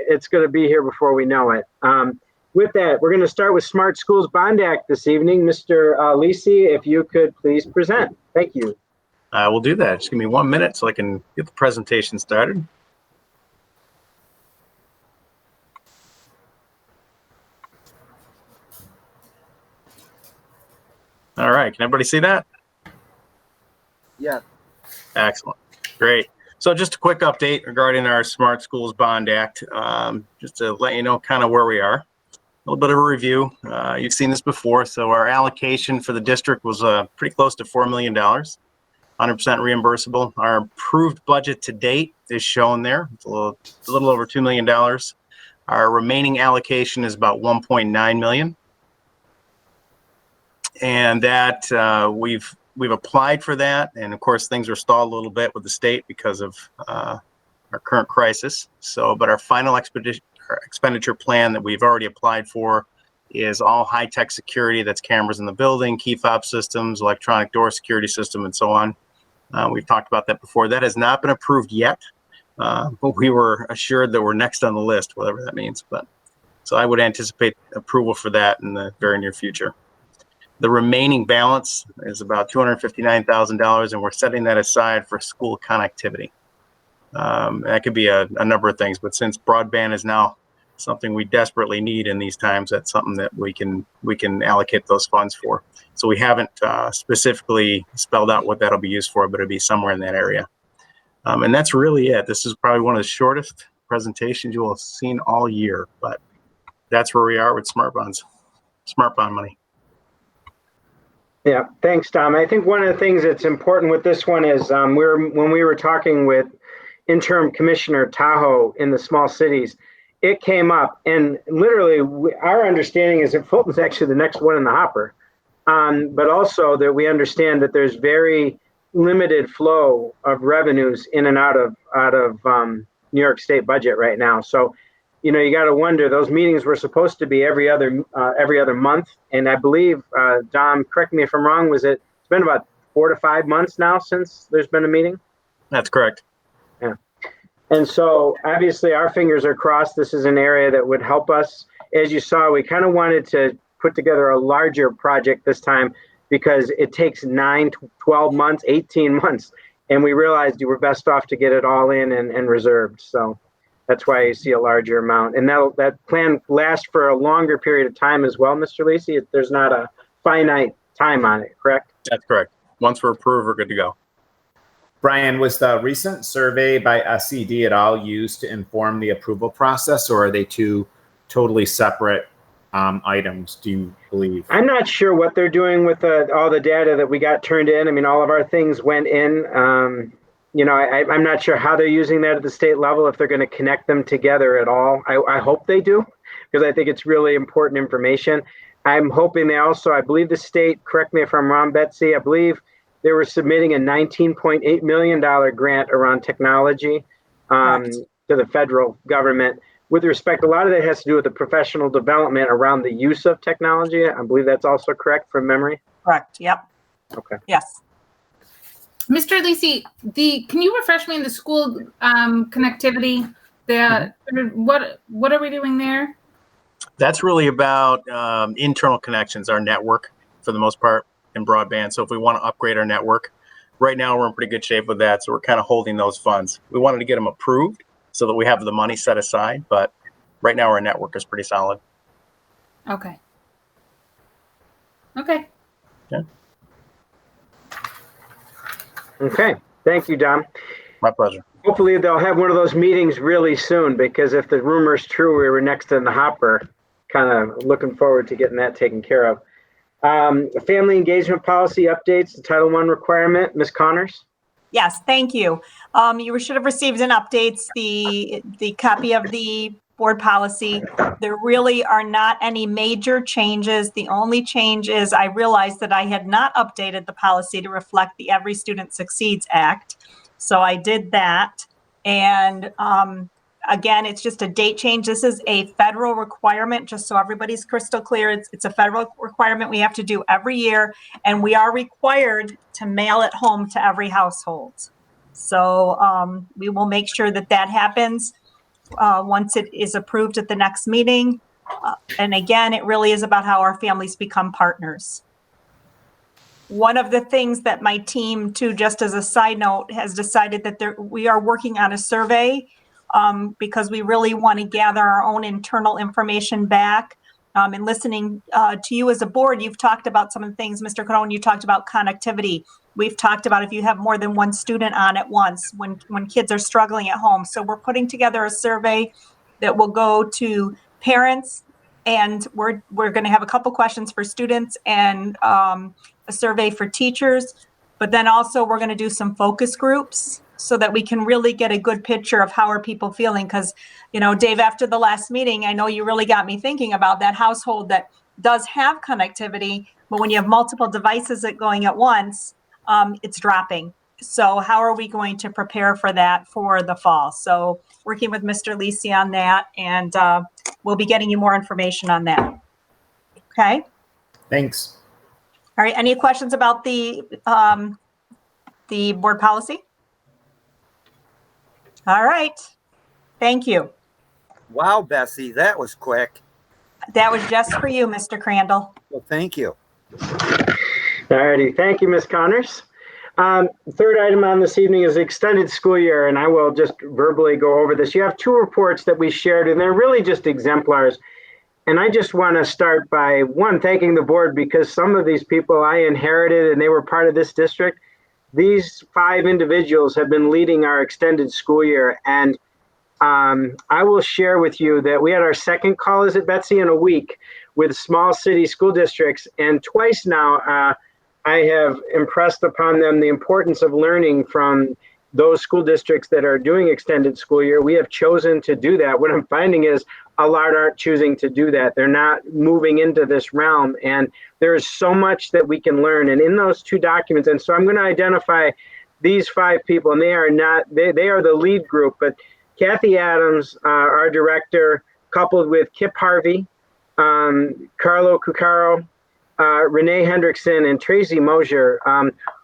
it's going to be here before we know it. With that, we're going to start with Smart Schools Bond Act this evening. Mr. Lisi, if you could please present. Thank you. I will do that. Just give me 1 minute so I can get the presentation started. All right. Can everybody see that? Yeah. Excellent. Great. So just a quick update regarding our Smart Schools Bond Act, just to let you know kind of where we are. A little bit of a review. You've seen this before. So our allocation for the district was pretty close to $4 million, 100% reimbursable. Our approved budget to date is shown there. It's a little over $2 million. Our remaining allocation is about $1.9 million. And that we've applied for that, and of course things are stalled a little bit with the state because of our current crisis. So, but our final expenditure plan that we've already applied for is all high-tech security. That's cameras in the building, key fob systems, electronic door security system, and so on. We've talked about that before. That has not been approved yet, but we were assured that we're next on the list, whatever that means. But so I would anticipate approval for that in the very near future. The remaining balance is about $259,000, and we're setting that aside for school connectivity. That could be a number of things, but since broadband is now something we desperately need in these times, that's something that we can allocate those funds for. So we haven't specifically spelled out what that'll be used for, but it'll be somewhere in that area. And that's really it. This is probably one of the shortest presentations you will have seen all year, but that's where we are with smart bonds, smart bond money. Yeah, thanks, Tom. I think one of the things that's important with this one is when we were talking with interim commissioner Tahoe in the small cities, it came up, and literally our understanding is that Fulton's actually the next one in the hopper, but also that we understand that there's very limited flow of revenues in and out of New York State budget right now. So, you know, you got to wonder, those meetings were supposed to be every other month, and I believe, Dom, correct me if I'm wrong, it's been about 4 to 5 months now since there's been a meeting? That's correct. Yeah. And so obviously our fingers are crossed. This is an area that would help us. As you saw, we kind of wanted to put together a larger project this time because it takes 9, 12 months, 18 months. And we realized you were best off to get it all in and reserved. So that's why you see a larger amount. And that plan lasts for a longer period of time as well, Mr. Lacey. There's not a finite time on it, correct? That's correct. Once we're approved, we're good to go. Brian, was the recent survey by SCD at all used to inform the approval process, or are they two totally separate items, do you believe? I'm not sure what they're doing with all the data that we got turned in. I mean, all of our things went in. You know, I'm not sure how they're using that at the state level, if they're going to connect them together at all. I hope they do, because I think it's really important information. I'm hoping they also, I believe the state, correct me if I'm wrong, Betsy, I believe they were submitting a $19.8 million grant around technology to the federal government. With respect, a lot of that has to do with the professional development around the use of technology. I believe that's also correct from memory. Correct. Yep. Okay. Yes. Mr. Lacey, can you refresh me in the school connectivity? What are we doing there? That's really about internal connections, our network for the most part in broadband. So if we want to upgrade our network, right now we're in pretty good shape with that. So we're kind of holding those funds. We wanted to get them approved so that we have the money set aside, but right now our network is pretty solid. Okay. Okay. Yeah. Okay. Thank you, Dom. My pleasure. Hopefully they'll have one of those meetings really soon, because if the rumor is true, we were next in the hopper. Kind of looking forward to getting that taken care of. Family engagement policy updates, the Title I requirement, Ms. Connors? Yes, thank you. You should have received an update, the copy of the board policy. There really are not any major changes. The only change is I realized that I had not updated the policy to reflect the Every Student Succeeds Act. So I did that. And again, it's just a date change. This is a federal requirement, just so everybody's crystal clear. It's a federal requirement we have to do every year, and we are required to mail it home to every household. So we will make sure that happens once it is approved at the next meeting. And again, it really is about how our families become partners. One of the things that my team, too, just as a side note, has decided that we are working on a survey because we really want to gather our own internal information back. And listening to you as a board, you've talked about some of the things, Mr. Cone, you talked about connectivity. We've talked about if you have more than one student on at once, when kids are struggling at home. So we're putting together a survey that will go to parents, and we're going to have a couple questions for students and a survey for teachers. But then also we're going to do some focus groups so that we can really get a good picture of how are people feeling. Because, you know, Dave, after the last meeting, I know you really got me thinking about that household that does have connectivity, but when you have multiple devices going at once, it's dropping. So how are we going to prepare for that for the fall? So working with Mr. Lisi on that, and we'll be getting you more information on that. Okay. Thanks. All right. Any questions about the board policy? All right. Thank you. Wow, Bessie, that was quick. That was just for you, Mr. Crandall. Well, thank you. All righty. Thank you, Ms. Connors. Third item on this evening is extended school year, and I will just verbally go over this. You have two reports that we shared, and they're really just exemplars. And I just want to start by, one, thanking the board, because some of these people I inherited and they were part of this district. These 5 individuals have been leading our extended school year. And I will share with you that we had our second call, is it Betsy, in a week with small city school districts. And twice now, I have impressed upon them the importance of learning from those school districts that are doing extended school year. We have chosen to do that. What I'm finding is a lot aren't choosing to do that. They're not moving into this realm. And there is so much that we can learn. And in those 2 documents, and so I'm going to identify these 5 people, and they are not, they are the lead group, but Kathy Adams, our director, coupled with Kip Harvey, Carlo Cucaro, Renee Hendrickson, and Tracy Mosier,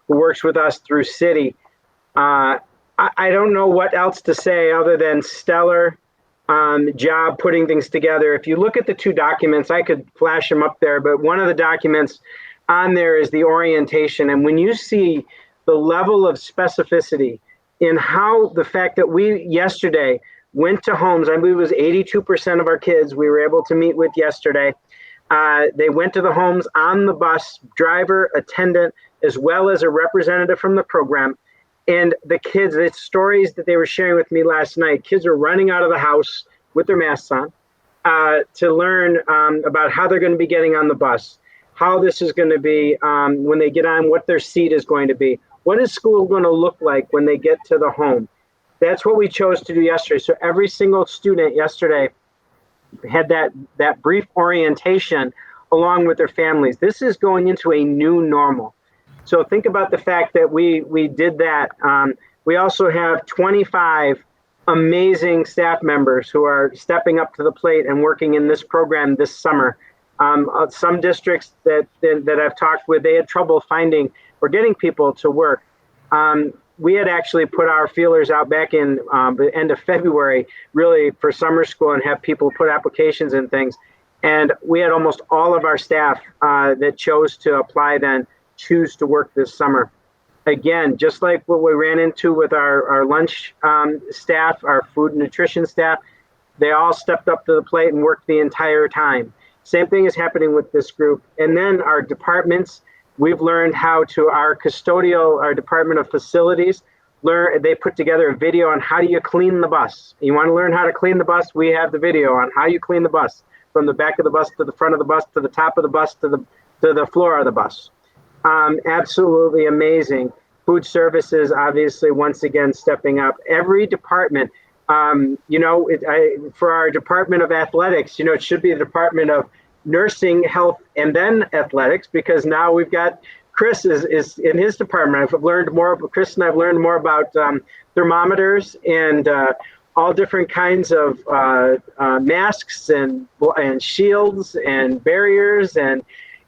who works with us through City. I don't know what else to say other than stellar job putting things together. If you look at the 2 documents, I could flash them up there, but one of the documents on there is the orientation. And when you see the level of specificity in how the fact that we yesterday went to homes, I believe it was 82% of our kids we were able to meet with yesterday. They went to the homes on the bus, driver, attendant, as well as a representative from the program. And the kids, the stories that they were sharing with me last night, kids are running out of the house with their masks on to learn about how they're going to be getting on the bus, how this is going to be when they get on, what their seat is going to be. What is school going to look like when they get to the home? That's what we chose to do yesterday. So every single student yesterday had that brief orientation along with their families. This is going into a new normal. So think about the fact that we did that. We also have 25 amazing staff members who are stepping up to the plate and working in this program this summer. Some districts that I've talked with, they had trouble finding or getting people to work. We had actually put our feelers out back in the end of February, really for summer school, and have people put applications and things. And we had almost all of our staff that chose to apply then choose to work this summer. Again, just like what we ran into with our lunch staff, our food and nutrition staff, they all stepped up to the plate and worked the entire time. Same thing is happening with this group. And then our departments, we've learned how to, our Department of Facilities, they put together a video on how do you clean the bus. You want to learn how to clean the bus? We have the video on how you clean the bus, from the back of the bus to the front of the bus, to the top of the bus, to the floor of the bus. Absolutely amazing. Food services, obviously, once again, stepping up. Every department, for our Department of Athletics, it should be the Department of Nursing, Health, and then Athletics, because now we've got Chris is in his department. Chris and I've learned more about thermometers and all different kinds of masks and shields and barriers, and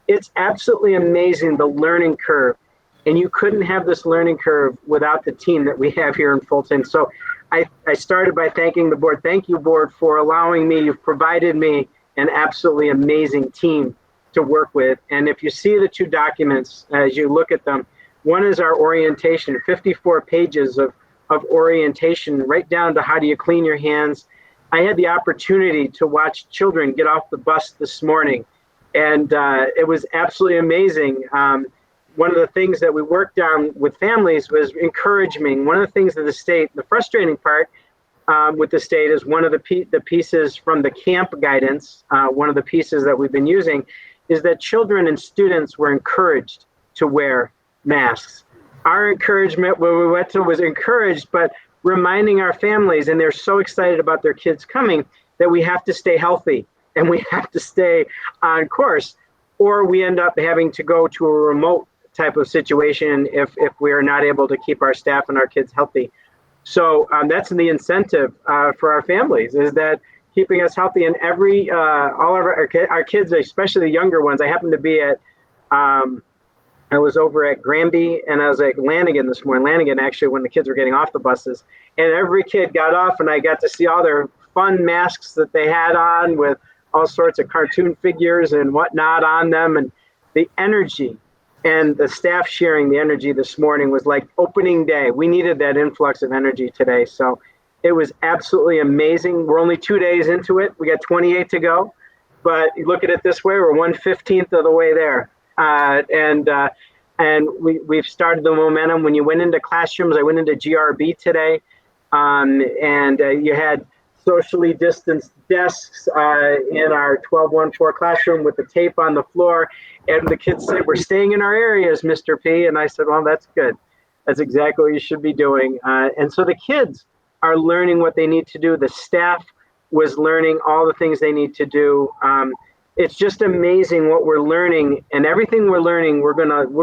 it's absolutely amazing, the learning curve. And you couldn't have this learning curve without the team that we have here in Fulton. So I started by thanking the board. Thank you, board, for allowing me. You've provided me an absolutely amazing team to work with. And if you see the 2 documents, as you look at them, one is our orientation, 54 pages of orientation, right down to how do you clean your hands. I had the opportunity to watch children get off the bus this morning, and it was absolutely amazing. One of the things that we worked on with families was encouragement. One of the things that the frustrating part with the state is one of the pieces from the camp guidance, one of the pieces that we've been using, is that children and students were encouraged to wear masks. Our encouragement when we went to was encouraged, but reminding our families, and they're so excited about their kids coming, that we have to stay healthy and we have to stay on course, or we end up having to go to a remote type of situation if we are not able to keep our staff and our kids healthy. So that's the incentive for our families, is that keeping us healthy. And all of our kids, especially the younger ones. I happened to be at I was over at Granby and I was at Lanigan this morning. Lanigan, actually, when the kids were getting off the buses, and every kid got off, and I got to see all their fun masks that they had on with all sorts of cartoon figures and whatnot on them, and the energy and the staff sharing the energy this morning was like opening day. We needed that influx of energy today. So it was absolutely amazing. We're only 2 days into it. We got 28 to go, but you look at it this way, we're 1/15 of the way there. And we've started the momentum. When you went into classrooms, I went into GRB today, and you had socially distanced desks in our 12-1-4 classroom with the tape on the floor. And the kids said, "We're staying in our areas, Mr. P." And I said, "Well, that's good. That's exactly what you should be doing." And so the kids are learning what they need to do. The staff was learning all the things they need to do. It's just amazing what we're learning, and everything we're learning, we're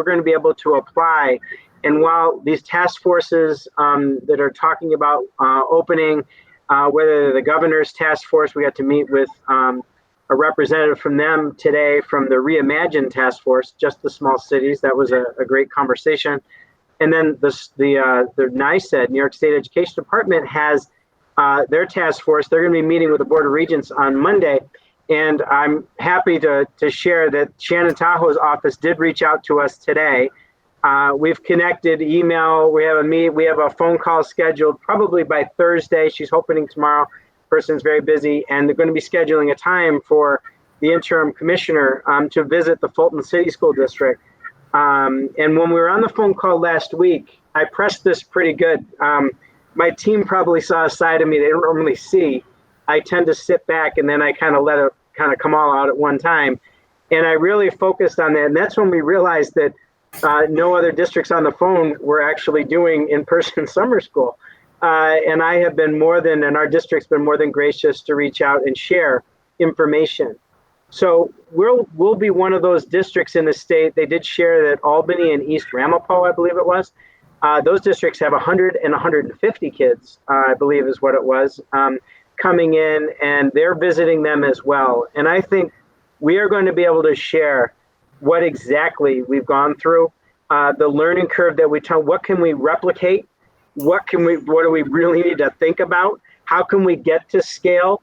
gonna be able to apply. And while these task forces that are talking about opening, whether the governor's task force, we got to meet with a representative from them today from the Reimagine task force, just the small cities. That was a great conversation. And then the NYSED, New York State Education Department, has their task force. They're going to be meeting with the Board of Regents on Monday. And I'm happy to share that Shannon Tahoe's office did reach out to us today. We've connected email. We have a phone call scheduled probably by Thursday. She's hoping tomorrow. Person's very busy, and they're going to be scheduling a time for the interim commissioner to visit the Fulton City School District. And when we were on the phone call last week, I pressed this pretty good. My team probably saw a side of me they don't normally see. I tend to sit back and then I kind of let it kind of come all out at one time. And I really focused on that. And that's when we realized that no other districts on the phone were actually doing in-person summer school. And our district's been more than gracious to reach out and share information. So we'll be one of those districts in the state. They did share that Albany and East Ramapo, I believe it was, those districts have 100 and 150 kids, I believe is what it was, coming in, and they're visiting them as well. And I think we are going to be able to share what exactly we've gone through, the learning curve that we tell, what can we replicate? What do we really need to think about? How can we get to scale?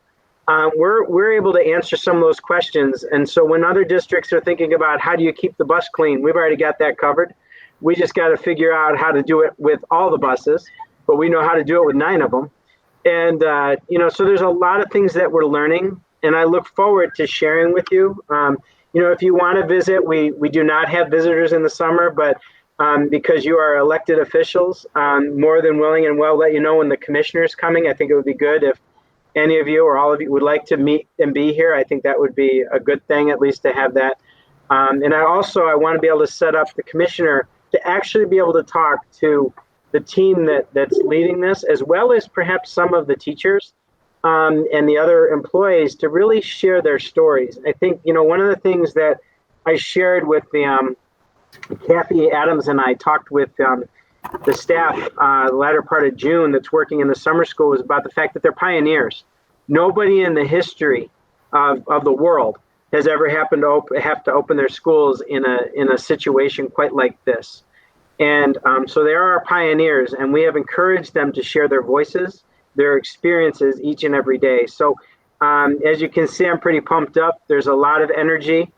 We're able to answer some of those questions. And so when other districts are thinking about how do you keep the bus clean, we've already got that covered. We just got to figure out how to do it with all the buses, but we know how to do it with 9 of them. And, so there's a lot of things that we're learning, and I look forward to sharing with you. If you want to visit, we do not have visitors in the summer, but because you are elected officials, more than willing and will let you know when the commissioner is coming. I think it would be good if any of you or all of you would like to meet and be here. I think that would be a good thing, at least to have that. And I want to be able to set up the commissioner to actually be able to talk to the team that's leading this, as well as perhaps some of the teachers and the other employees, to really share their stories. I think, one of the things that I shared with the Kathy Adams and I talked with the staff the latter part of June that's working in the summer school, was about the fact that they're pioneers. Nobody in the history of the world has ever happened to have to open their schools in a situation quite like this. And so they are our pioneers, and we have encouraged them to share their voices, their experiences each and every day. So as you can see, I'm pretty pumped up. There's a lot of energy.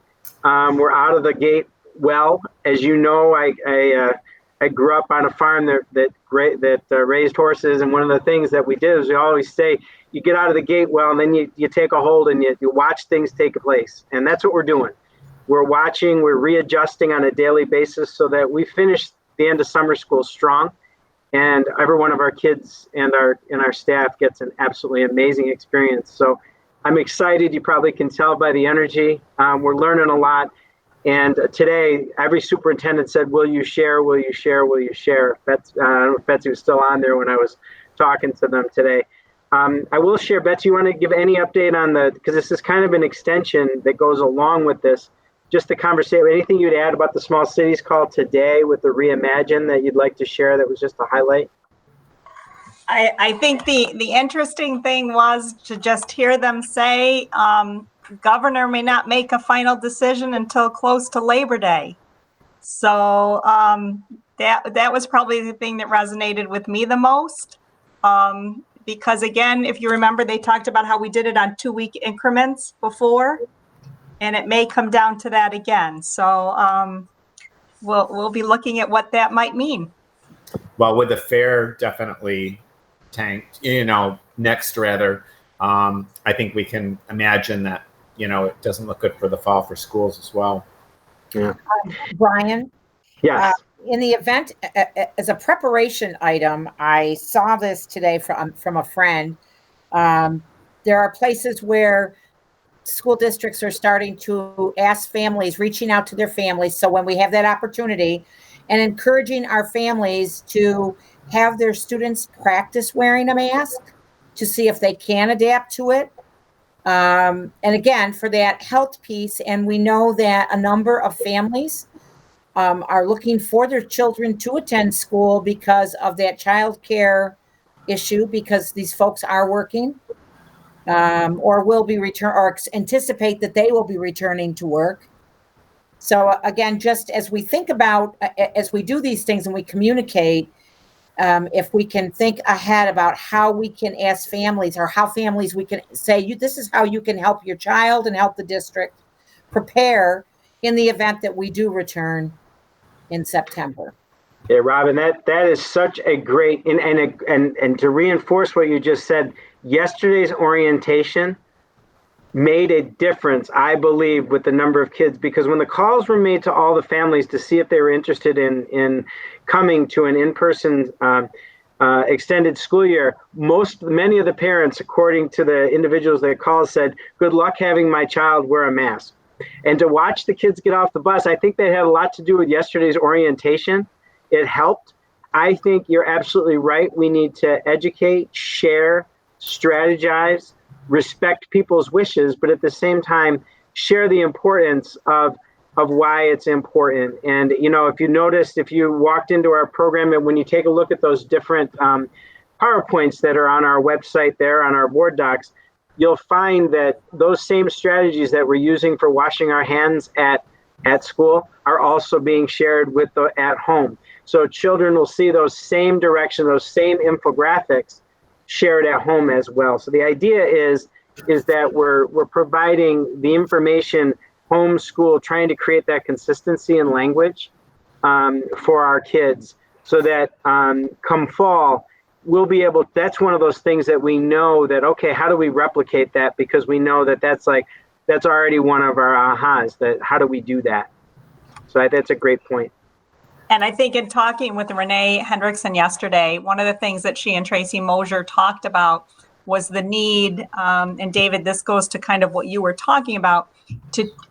We're out of the gate well. As you know, I grew up on a farm that raised horses, and one of the things that we did is we always say, you get out of the gate well, and then you take a hold and you watch things take place. And that's what we're doing. We're watching, we're readjusting on a daily basis so that we finish the end of summer school strong, and every one of our kids and our staff gets an absolutely amazing experience. So I'm excited. You probably can tell by the energy. We're learning a lot. And today, every superintendent said, will you share, will you share, will you share? I don't know if Betsy was still on there when I was talking to them today. I will share, Betsy, you want to give any update on because this is kind of an extension that goes along with this. just the conversation, anything you'd add about the small cities call today with the Reimagine that you'd like to share that was just a highlight? I think the interesting thing was to just hear them say, governor may not make a final decision until close to Labor Day. So that was probably the thing that resonated with me the most. Because again, if you remember, they talked about how we did it on 2-week increments before, and it may come down to that again. So we'll be looking at what that might mean. Well, with the fair definitely tanked, next rather, I think we can imagine that, it doesn't look good for the fall for schools as well. Yeah. Brian? Yes. In the event, as a preparation item, I saw this today from a friend. There are places where school districts are starting to ask families, reaching out to their families. So when we have that opportunity, and encouraging our families to have their students practice wearing a mask to see if they can adapt to it. And again, for that health piece, and we know that a number of families are looking for their children to attend school because of that child care issue, because these folks are working or will be or anticipate that they will be returning to work. So again, just as we think about, as we do these things and we communicate, if we can think ahead about how we can ask families, or how families we can say, this is how you can help your child and help the district prepare in the event that we do return in September. Yeah, Robin, that is such a great, and to reinforce what you just said, yesterday's orientation made a difference, I believe, with the number of kids, because when the calls were made to all the families to see if they were interested in coming to an in-person extended school year, many of the parents, according to the individuals that called, said, good luck having my child wear a mask. And to watch the kids get off the bus, I think that had a lot to do with yesterday's orientation. It helped. I think you're absolutely right. We need to educate, share, strategize, respect people's wishes, but at the same time, share the importance of why it's important. And, if you noticed, if you walked into our program, and when you take a look at those different PowerPoints that are on our website there, on our board docs, you'll find that those same strategies that we're using for washing our hands at school are also being shared with at home. So children will see those same direction, those same infographics shared at home as well. So the idea is that we're providing the information homeschool, trying to create that consistency in language for our kids, so that come fall, we'll be able, that's one of those things that we know that, okay, how do we replicate that? Because we know that that's already one of our ahas, that how do we do that? So that's a great point. And I think in talking with Renee Hendrickson yesterday, one of the things that she and Tracy Mosier talked about was the need, and David, this goes to kind of what you were talking about,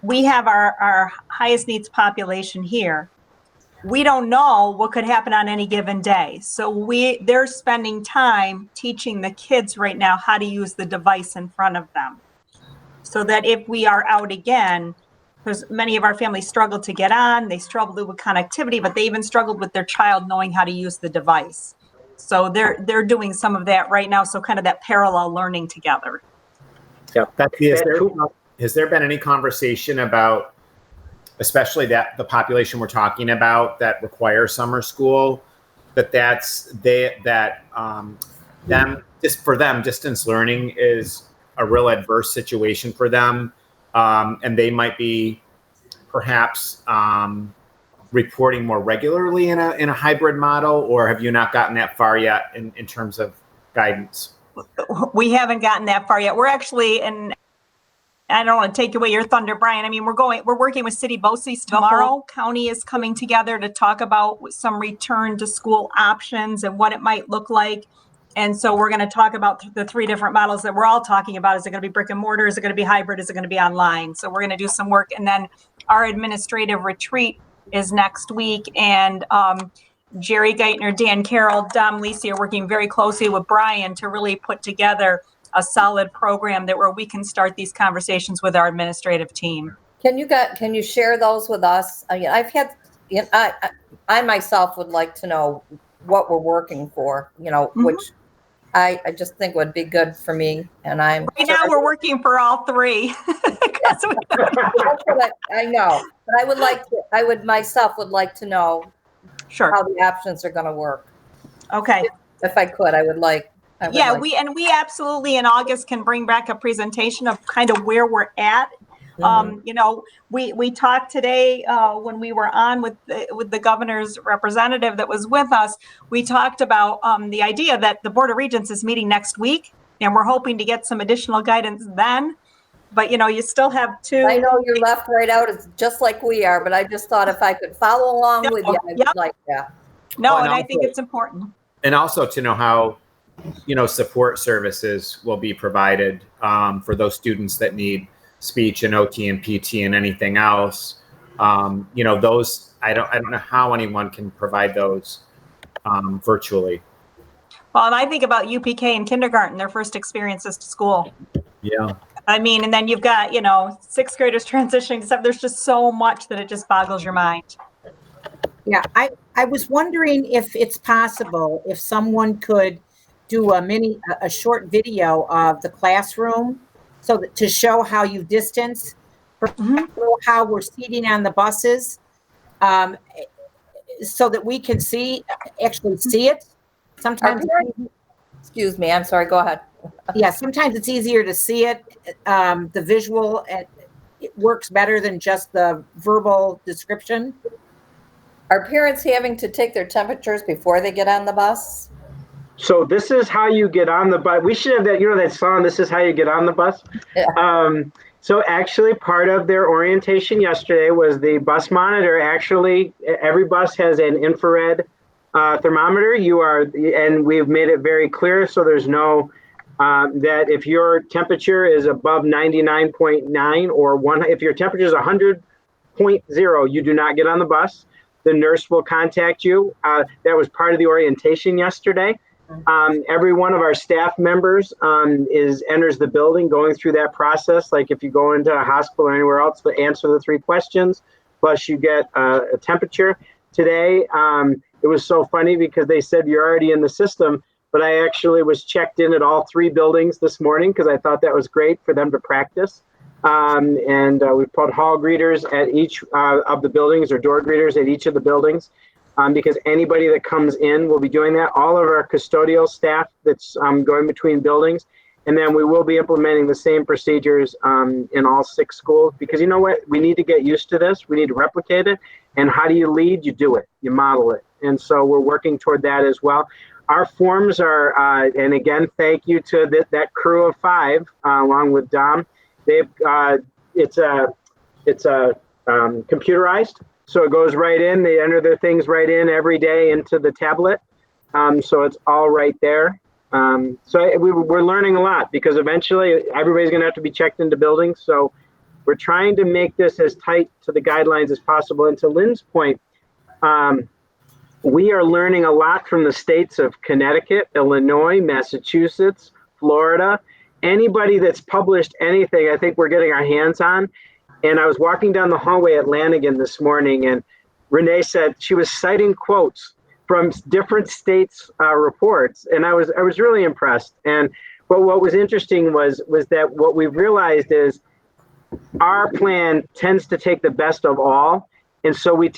we have our highest needs population here. We don't know what could happen on any given day. So they're spending time teaching the kids right now how to use the device in front of them, so that if we are out again, because many of our families struggle to get on, they struggle with connectivity, but they even struggled with their child knowing how to use the device. So they're doing some of that right now. So kind of that parallel learning together. Yeah. Has there been any conversation about, especially that the population we're talking about that require summer school, for them, distance learning is a real adverse situation for them, and they might be perhaps reporting more regularly in a hybrid model, or have you not gotten that far yet in terms of guidance? We haven't gotten that far yet. We're actually, and I don't want to take away your thunder, Brian. I mean, we're working with City BOCES tomorrow. County is coming together to talk about some return to school options and what it might look like. And so we're going to talk about the 3 different models that we're all talking about. Is it going to be brick and mortar? Is it going to be hybrid? Is it going to be online? So we're going to do some work. And then our administrative retreat is next week. And Jerry Geithner, Dan Carroll, Dom Lisi are working very closely with Brian to really put together a solid program where we can start these conversations with our administrative team. Can you share those with us? I mean, I myself would like to know what we're working for, which I just think would be good for me. And I'm Right now, we're working for all three. that's what I know, but I would myself would like to know Sure. how the options are going to work. Okay. If I could, I would like. Yeah, we absolutely in August can bring back a presentation of kind of where we're at. We talked today when we were on with the governor's representative that was with us. We talked about the idea that the Board of Regents is meeting next week, and we're hoping to get some additional guidance then. But you still have two. I know you're left right out. It's just like we are, but I just thought if I could follow along with you, I would like that. No, and I think it's important. And also to know how, support services will be provided for those students that need speech and OT and PT and anything else. Those I don't know how anyone can provide those virtually. Well, and I think about UPK in kindergarten, their first experiences to school. Yeah. I mean, and then you've got, sixth graders transitioning to stuff. There's just so much that it just boggles your mind. Yeah, I was wondering if it's possible if someone could do a short video of the classroom so that to show how you distance, how we're seating on the buses, so that we can actually see it. Sometimes, excuse me, I'm sorry, go ahead. Yeah, sometimes it's easier to see it, the visual, it works better than just the verbal description. Are parents having to take their temperatures before they get on the bus? So this is how you get on the bus. We should have that, that song, This Is How You Get on the Bus. Yeah. So actually part of their orientation yesterday was the bus monitor. Actually, every bus has an infrared thermometer. And we've made it very clear. So there's no, that if your temperature is above 99.9 or if your temperature is 100.0, you do not get on the bus. The nurse will contact you. That was part of the orientation yesterday. Every one of our staff members enters the building going through that process. Like if you go into a hospital or anywhere else, to answer the 3 questions, plus you get a temperature. Today, it was so funny because they said you're already in the system, but I actually was checked in at all 3 buildings this morning because I thought that was great for them to practice. We put hall greeters at each of the buildings or door greeters at each of the buildings. Because anybody that comes in will be doing that. All of our custodial staff that's going between buildings. And then we will be implementing the same procedures in all 6 schools. Because you know what? We need to get used to this. We need to replicate it. And how do you lead? You do it. You model it. And so we're working toward that as well. Our forms are, and again, thank you to that crew of 5, along with Dom. It's computerized. So it goes right in. They enter their things right in every day into the tablet. So it's all right there. We're learning a lot because eventually everybody's going to have to be checked into buildings. So we're trying to make this as tight to the guidelines as possible. And to Lynn's point, we are learning a lot from the states of Connecticut, Illinois, Massachusetts, Florida. Anybody that's published anything, I think we're getting our hands on. And I was walking down the hallway at Lanigan this morning, and Renee said she was citing quotes from different states' reports, and I was really impressed. But what was interesting was that what we realized is our plan tends to take the best of all, and so we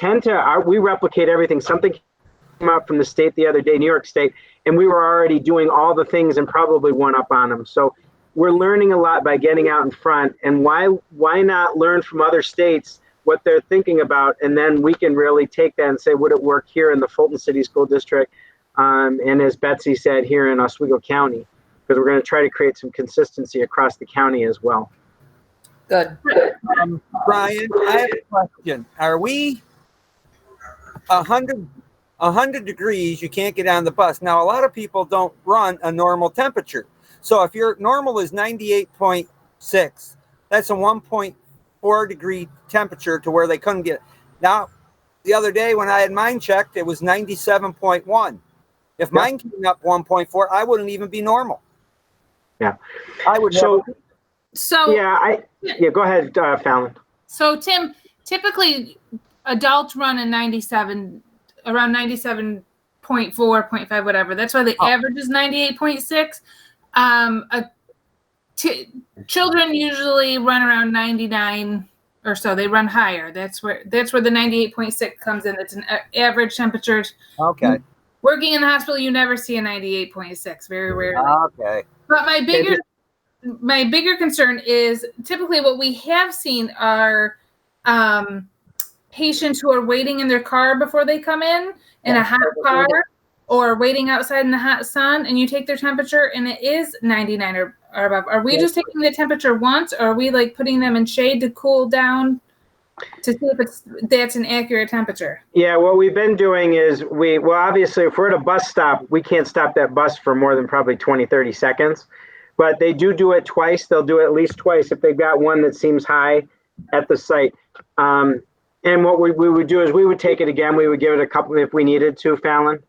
replicate everything. Something came out from the state the other day, New York State, and we were already doing all the things and probably one up on them. So we're learning a lot by getting out in front, and why not learn from other states what they're thinking about, and then we can really take that and say, would it work here in the Fulton City School District, and as Betsy said, here in Oswego County, because we're going to try to create some consistency across the county as well. Good. Brian, I have a question. Are we 100 degrees, you can't get on the bus. Now, a lot of people don't run a normal temperature. So if your normal is 98.6, that's a 1.4 degree temperature to where they couldn't get it. Now, the other day when I had mine checked, it was 97.1. If mine came up 1.4, I wouldn't even be normal. Yeah. I would. So go ahead, Fallon. So Tim, typically adults run a 97, around 97.4, 0.5, whatever. That's why the average is 98.6. Children usually run around 99 or so. They run higher. That's where the 98.6 comes in. It's an average temperature. Okay. Working in the hospital, you never see a 98.6, very rarely. Okay. But my bigger concern is typically what we have seen are patients who are waiting in their car before they come in a hot car, or waiting outside in the hot sun, and you take their temperature and it is 99 or above. Are we just taking the temperature once, or are we like putting them in shade to cool down to see if that's an accurate temperature? Yeah, what we've been doing is obviously if we're at a bus stop, we can't stop that bus for more than probably 20, 30 seconds. But they do it twice. They'll do it at least twice if they've got one that seems high at the site. And what we would do is we would take it again. We would give it a couple if we needed to, Fallon.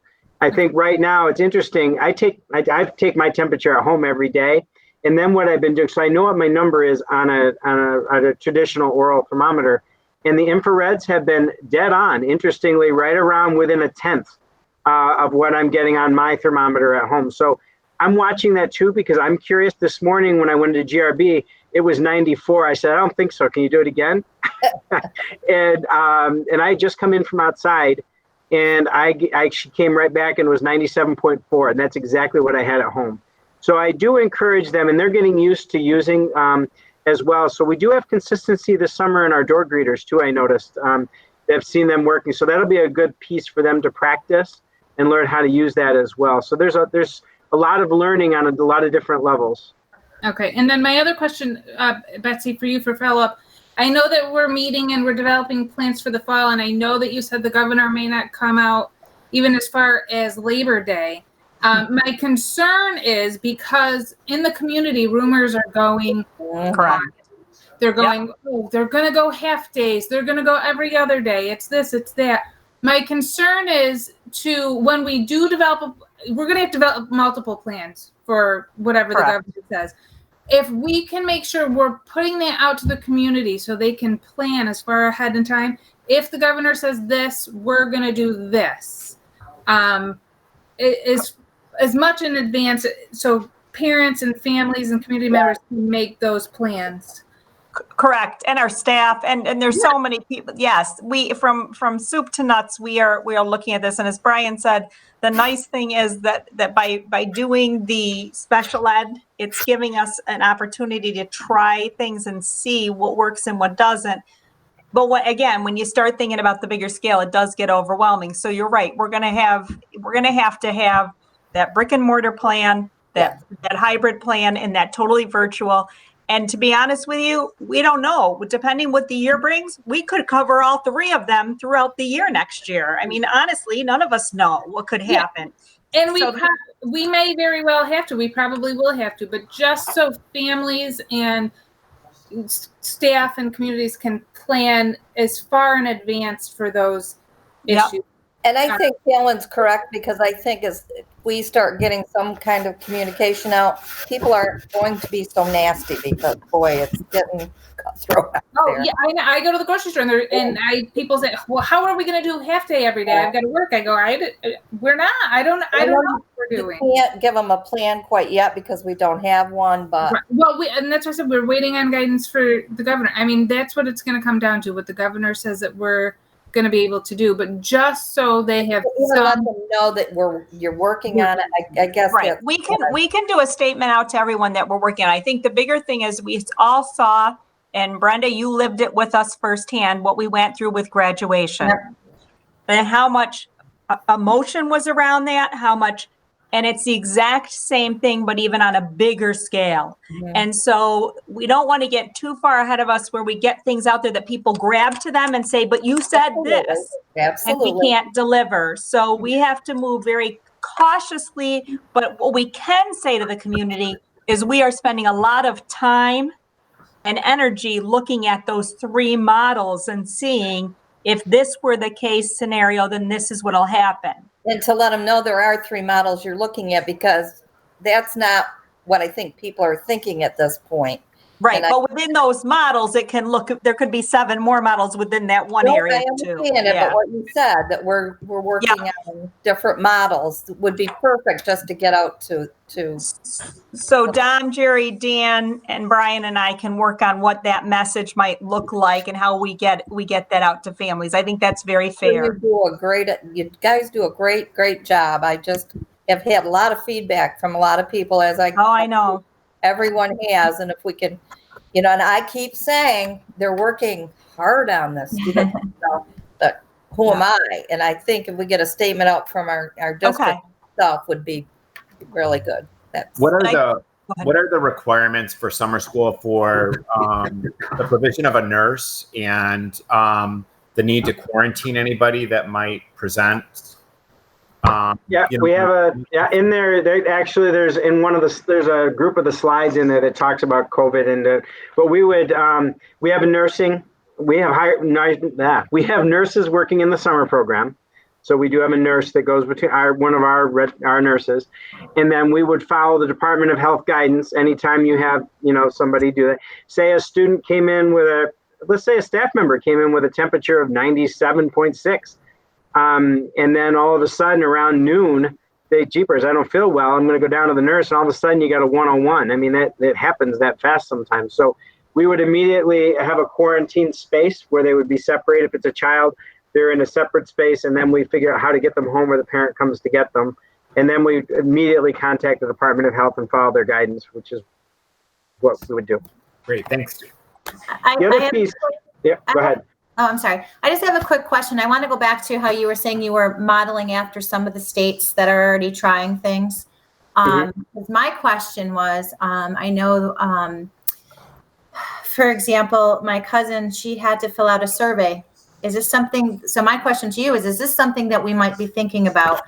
I think right now it's interesting. I take my temperature at home every day. And then what I've been doing, so I know what my number is on a traditional oral thermometer. And the infrareds have been dead on, interestingly, right around within a tenth of what I'm getting on my thermometer at home. So I'm watching that too, because I'm curious. This morning when I went to GRB, it was 94. I said, I don't think so. Can you do it again? And I just come in from outside, and she came right back and it was 97.4. And that's exactly what I had at home. So I do encourage them, and they're getting used to using as well. So we do have consistency this summer in our door greeters too, I noticed. I've seen them working. So that'll be a good piece for them to practice and learn how to use that as well. So there's a lot of learning on a lot of different levels. Okay. And then my other question, Betsy, for you for follow-up. I know that we're meeting and we're developing plans for the fall, and I know that you said the governor may not come out even as far as Labor Day. My concern is because in the community, rumors are going. Correct. They're going, they're going to go half days. They're going to go every other day. It's this, it's that. My concern is when we do develop, we're going to have to develop multiple plans for whatever the government says. If we can make sure we're putting that out to the community so they can plan as far ahead in time, if the governor says this, we're going to do this. As much in advance so parents and families and community members can make those plans. Correct. And our staff, and there's so many people. Yes, we from soup to nuts, we are looking at this. And as Brian said, the nice thing is that by doing the special ed, it's giving us an opportunity to try things and see what works and what doesn't. But when you start thinking about the bigger scale, it does get overwhelming. So you're right. We're going to have to have that brick and mortar plan, that hybrid plan, and that totally virtual. And to be honest with you, we don't know. Depending what the year brings, we could cover all three of them throughout the year next year. I mean, honestly, none of us know what could happen. And we may very well have to. We probably will have to. But just so families and staff and communities can plan as far in advance for those issues. And I think Helen's correct, because I think as we start getting some kind of communication out, people aren't going to be so nasty, because boy, it's getting cutthroat out there. Yeah, I go to the grocery store and people say, well, how are we going to do half day every day? I've got to work. I go, we're not. I don't know what we're doing. We can't give them a plan quite yet because we don't have one, but. Well, and that's what I said, we're waiting on guidance for the governor. I mean, that's what it's going to come down to, what the governor says that we're going to be able to do, but just so they have let them know that you're working on it. I guess right. We can do a statement out to everyone that we're working on. I think the bigger thing is we all saw, and Brenda, you lived it with us firsthand, what we went through with graduation, and how much emotion was around that, and it's the exact same thing, but even on a bigger scale. Mm-hmm. And so we don't want to get too far ahead of us where we get things out there that people grab to them and say, but you said this, and we can't deliver. So we have to move very cautiously. But what we can say to the community is we are spending a lot of time and energy looking at those three models and seeing if this were the case scenario, then this is what'll happen. And to let them know there are three models you're looking at, because that's not what I think people are thinking at this point. Right, And I- but within those models, it can look, there could be 7 more models within that one No, area I too. understand it, Yeah. but what you said, that we're working on different models would be perfect just to get out to, So Dom, Jerry, Dan, and Brian and I can work on what that message might look like and how we get that out to families. I think that's very fair. you guys do a great job. I just have had a lot of feedback from a lot of people Oh, I know. everyone has, and if we can, and I keep saying they're working hard on this. But who am I? And I think if we get a statement out from our district itself would be really good. What are the requirements for summer school for the provision of a nurse and the need to quarantine anybody that might present? We have in there. There's in one of there's a group of the slides in there that talks about COVID but we would we have a nursing. We have nurses working in the summer program. So we do have a nurse that goes between one of our nurses, and then we would follow the Department of Health guidance. Anytime you have, somebody do that, say a student came in with let's say a staff member came in with a temperature of 97.6. And then all of a sudden around noon, jeepers, I don't feel well. I'm going to go down to the nurse, and all of a sudden you got a one-on-one. I mean, that happens that fast sometimes. So we would immediately have a quarantine space where they would be separated. If it's a child, they're in a separate space, and then we figure out how to get them home, or the parent comes to get them. And then we immediately contact the Department of Health and follow their guidance, which is what we would do. Great, thanks. The other piece, go ahead. Oh, I'm sorry. I just have a quick question. I want to go back to how you were saying you were modeling after some of the states that are already trying things. My question was, I know, for example, my cousin, she had to fill out a survey. Is this something, so my question to you is this something that we might be thinking about?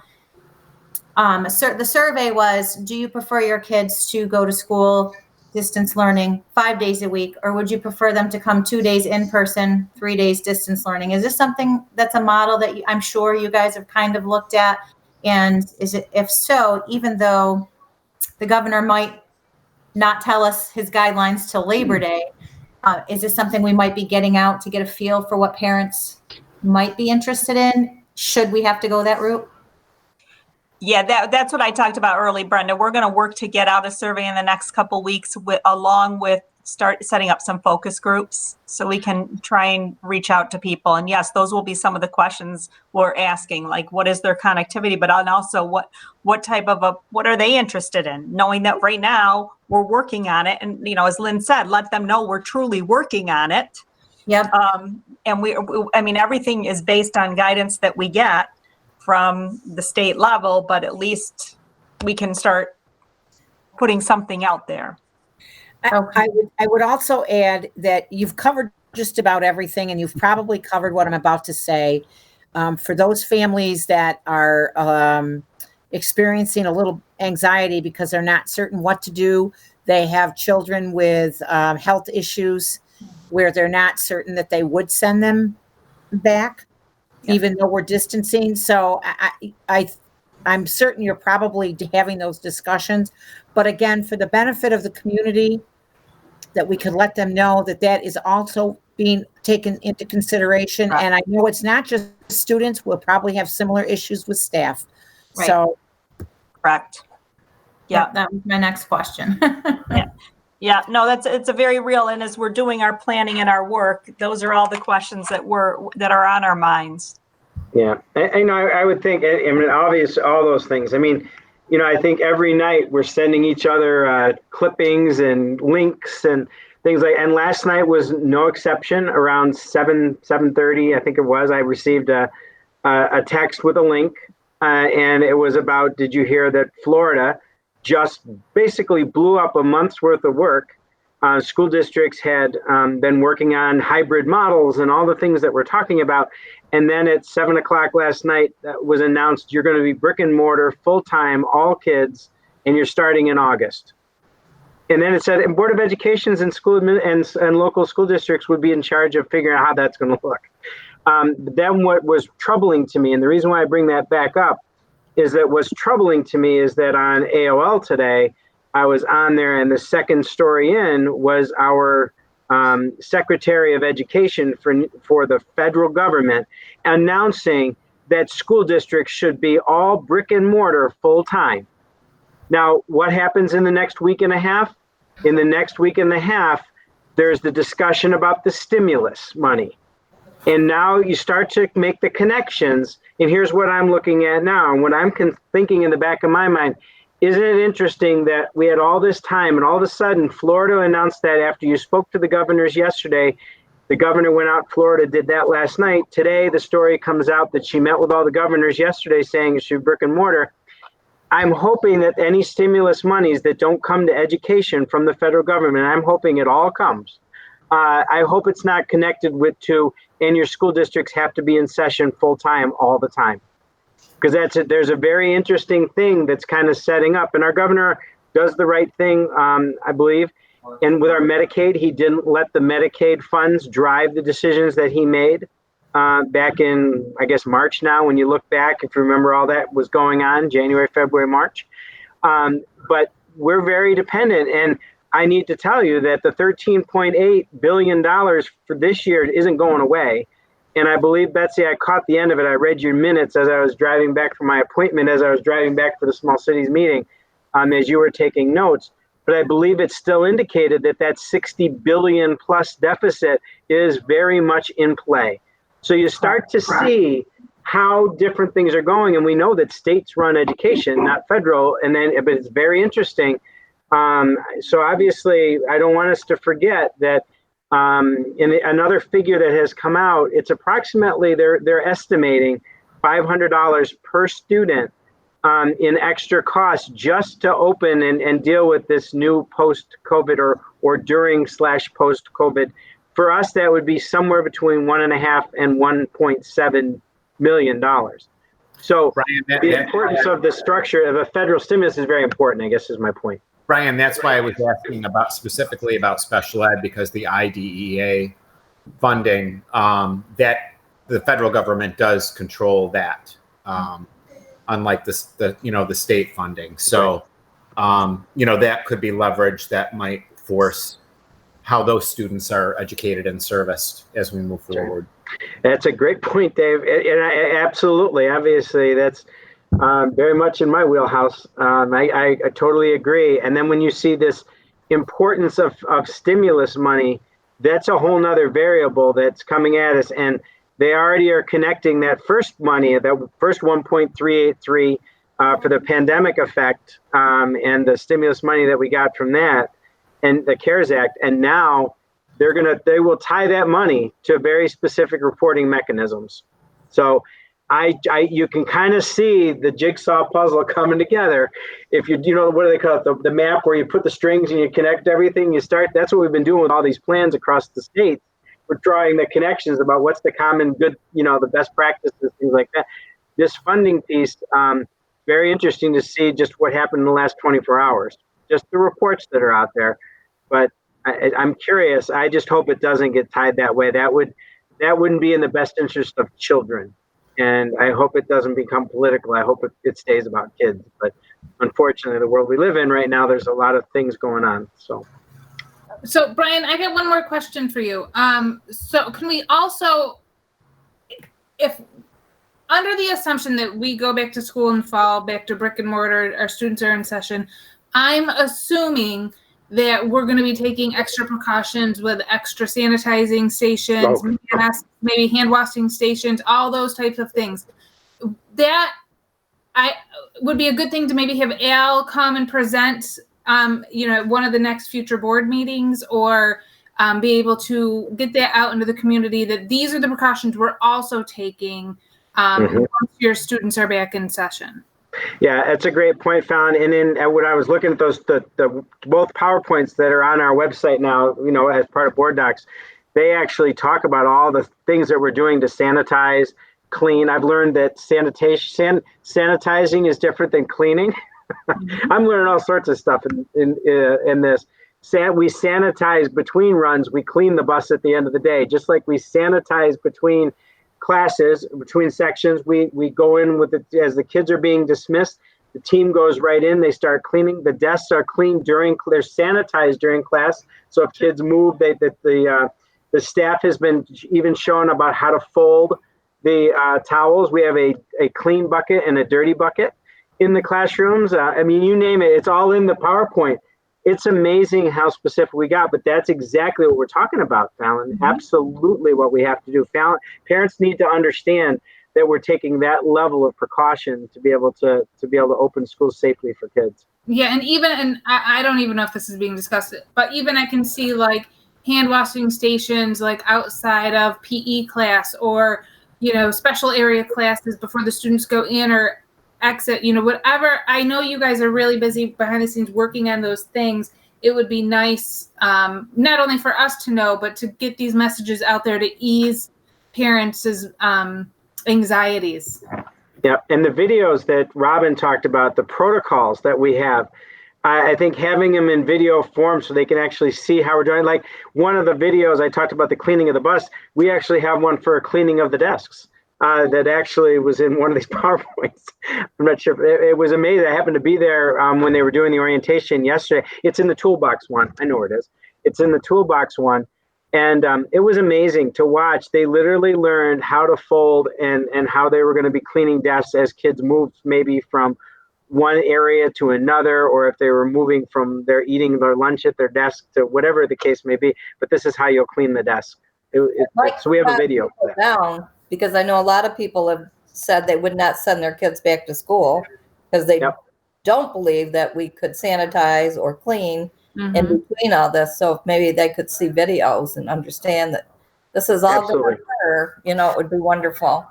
The survey was, do you prefer your kids to go to school distance learning 5 days a week, or would you prefer them to come 2 days in person, 3 days distance learning? Is this something that's a model that I'm sure you guys have kind of looked at? And if so, even though the governor might not tell us his guidelines till Labor Day, is this something we might be getting out to get a feel for what parents might be interested in? Should we have to go that route? Yeah, that's what I talked about early, Brenda. We're going to work to get out a survey in the next couple of weeks, along with start setting up some focus groups so we can try and reach out to people. And yes, those will be some of the questions we're asking, like what is their connectivity, but also what type of what are they interested in? Knowing that right now we're working on it, and as Lynn said, let them know we're truly working on it. Yep. And everything is based on guidance that we get from the state level, but at least we can start putting something out there. I would also add that you've covered just about everything, and you've probably covered what I'm about to say. For those families that are experiencing a little anxiety because they're not certain what to do, they have children with health issues where they're not certain that they would send them back, even though we're distancing. So I'm certain you're probably having those discussions. But again, for the benefit of the community, that we could let them know that is also being taken into consideration. Right. And I know it's not just students. We'll probably have similar issues with staff. Right. So. Correct. Yeah. That was my next question. Yeah, no, it's a very real, and as we're doing our planning and our work, those are all the questions that are on our minds. Yeah, I would think, obvious, all those things. I think every night we're sending each other clippings and links and things and last night was no exception. Around 7:30, I think it was, I received a text with a link, and it was about, did you hear that Florida just basically blew up a month's worth of work? School districts had been working on hybrid models and all the things that we're talking about. And then at 7:00 last night, that was announced, you're going to be brick and mortar, full-time, all kids, and you're starting in August. And then it said, and Board of Educations and and local school districts would be in charge of figuring out how that's going to look. Then what was troubling to me, and the reason why I bring that back up, is that what's troubling to me is that on AOL today, I was on there, and the second story in was our Secretary of Education for the federal government announcing that school districts should be all brick and mortar full time. Now, what happens in the next week and a half? In the next week and a half, there's the discussion about the stimulus money. And now you start to make the connections. And here's what I'm looking at now. And what I'm thinking in the back of my mind, isn't it interesting that we had all this time and all of a sudden Florida announced that after you spoke to the governors yesterday, the governor went out, Florida did that last night. Today, the story comes out that she met with all the governors yesterday saying it should be brick and mortar. I'm hoping that any stimulus monies that don't come to education from the federal government, I'm hoping it all comes. I hope it's not connected and your school districts have to be in session full time all the time. Because there's a very interesting thing that's kind of setting up. And our governor does the right thing, I believe. And with our Medicaid, he didn't let the Medicaid funds drive the decisions that he made back in, I guess, March now. When you look back, if you remember all that was going on, January, February, March. But we're very dependent. And I need to tell you that the $13.8 billion for this year isn't going away. And I believe, Betsy, I caught the end of it. I read your minutes as I was driving back from my appointment, as I was driving back for the small cities meeting, as you were taking notes. But I believe it's still indicated that 60 billion plus deficit is very much in play. So you start to see how different things are going. And we know that states run education, not federal. But it's very interesting. So obviously, I don't want us to forget that in another figure that has come out, it's approximately, they're estimating $500 per student in extra costs just to open and deal with this new post-COVID or during/post-COVID. For us, that would be somewhere between $1.5 and $1.7 million. So Brian, the importance of the structure of a federal stimulus is very important, I guess is my point. Brian, that's why I was asking specifically about special ed, because the IDEA funding, that the federal government does control that, unlike the state funding. So, that could be leverage that might force how those students are educated and serviced as we move forward. That's a great point, Dave. And absolutely, obviously, that's very much in my wheelhouse. I totally agree. And then when you see this importance of stimulus money, that's a whole nother variable that's coming at us. And they already are connecting that first money, that first 1.383 for the pandemic effect, and the stimulus money that we got from that and the CARES Act. And now they will tie that money to very specific reporting mechanisms. So you can kind of see the jigsaw puzzle coming together. If what do they call it? The map where you put the strings and you connect everything. That's what we've been doing with all these plans across the states. We're drawing the connections about what's the common good, the best practices, things like that. This funding piece, very interesting to see just what happened in the last 24 hours, just the reports that are out there. But I'm curious. I just hope it doesn't get tied that way. That wouldn't be in the best interest of children. And I hope it doesn't become political. I hope it stays about kids. But unfortunately, the world we live in right now, there's a lot of things going on. So Brian, I got one more question for you. So can we also, if under the assumption that we go back to school in fall, back to brick and mortar, our students are in session, I'm assuming that we're going to be taking extra precautions with extra sanitizing stations, maybe hand washing stations, all those types of things. That would be a good thing to maybe have Al come and present, one of the next future board meetings, or be able to get that out into the community that these are the precautions we're also taking once your students are back in session. Yeah, that's a great point, Fallon. And then when I was looking at those, the both PowerPoints that are on our website now, as part of board docs, they actually talk about all the things that we're doing to sanitize, clean. I've learned that sanitizing is different than cleaning. I'm learning all sorts of stuff in this. We sanitize between runs. We clean the bus at the end of the day, just like we sanitize between classes, between sections. We go in with it as the kids are being dismissed. The team goes right in, they start cleaning. The desks are cleaned they're sanitized during class. So if kids move, the staff has been even shown about how to fold the towels. We have a clean bucket and a dirty bucket in the classrooms. I mean, you name it, it's all in the PowerPoint. It's amazing how specific we got, but that's exactly what we're talking about, Fallon. Mm-hmm. Absolutely what we have to do. Parents need to understand that we're taking that level of precaution to be able to open schools safely for kids. Yeah, and I don't even know if this is being discussed, but even I can see like hand washing stations like outside of PE class, or special area classes before the students go in or exit, whatever. I know you guys are really busy behind the scenes working on those things. It would be nice, not only for us to know, but to get these messages out there to ease parents' anxieties. Yeah, and the videos that Robin talked about, the protocols that we have, I think having them in video form so they can actually see how we're doing. Like one of the videos I talked about the cleaning of the bus, we actually have one for cleaning of the desks that actually was in one of these PowerPoints. I'm not sure. It was amazing. I happened to be there when they were doing the orientation yesterday. It's in the toolbox one. I know where it is. It's in the toolbox one. And it was amazing to watch. They literally learned how to fold and how they were going to be cleaning desks as kids moved maybe from one area to another, or if they were moving from eating their lunch at their desk to whatever the case may be. But this is how you'll clean the desk. So we have a video for that. Down, because I know a lot of people have said they would not send their kids back to school because they don't believe that we could sanitize or clean in between all this. So if maybe they could see videos and understand that this is all going to occur, it would be wonderful.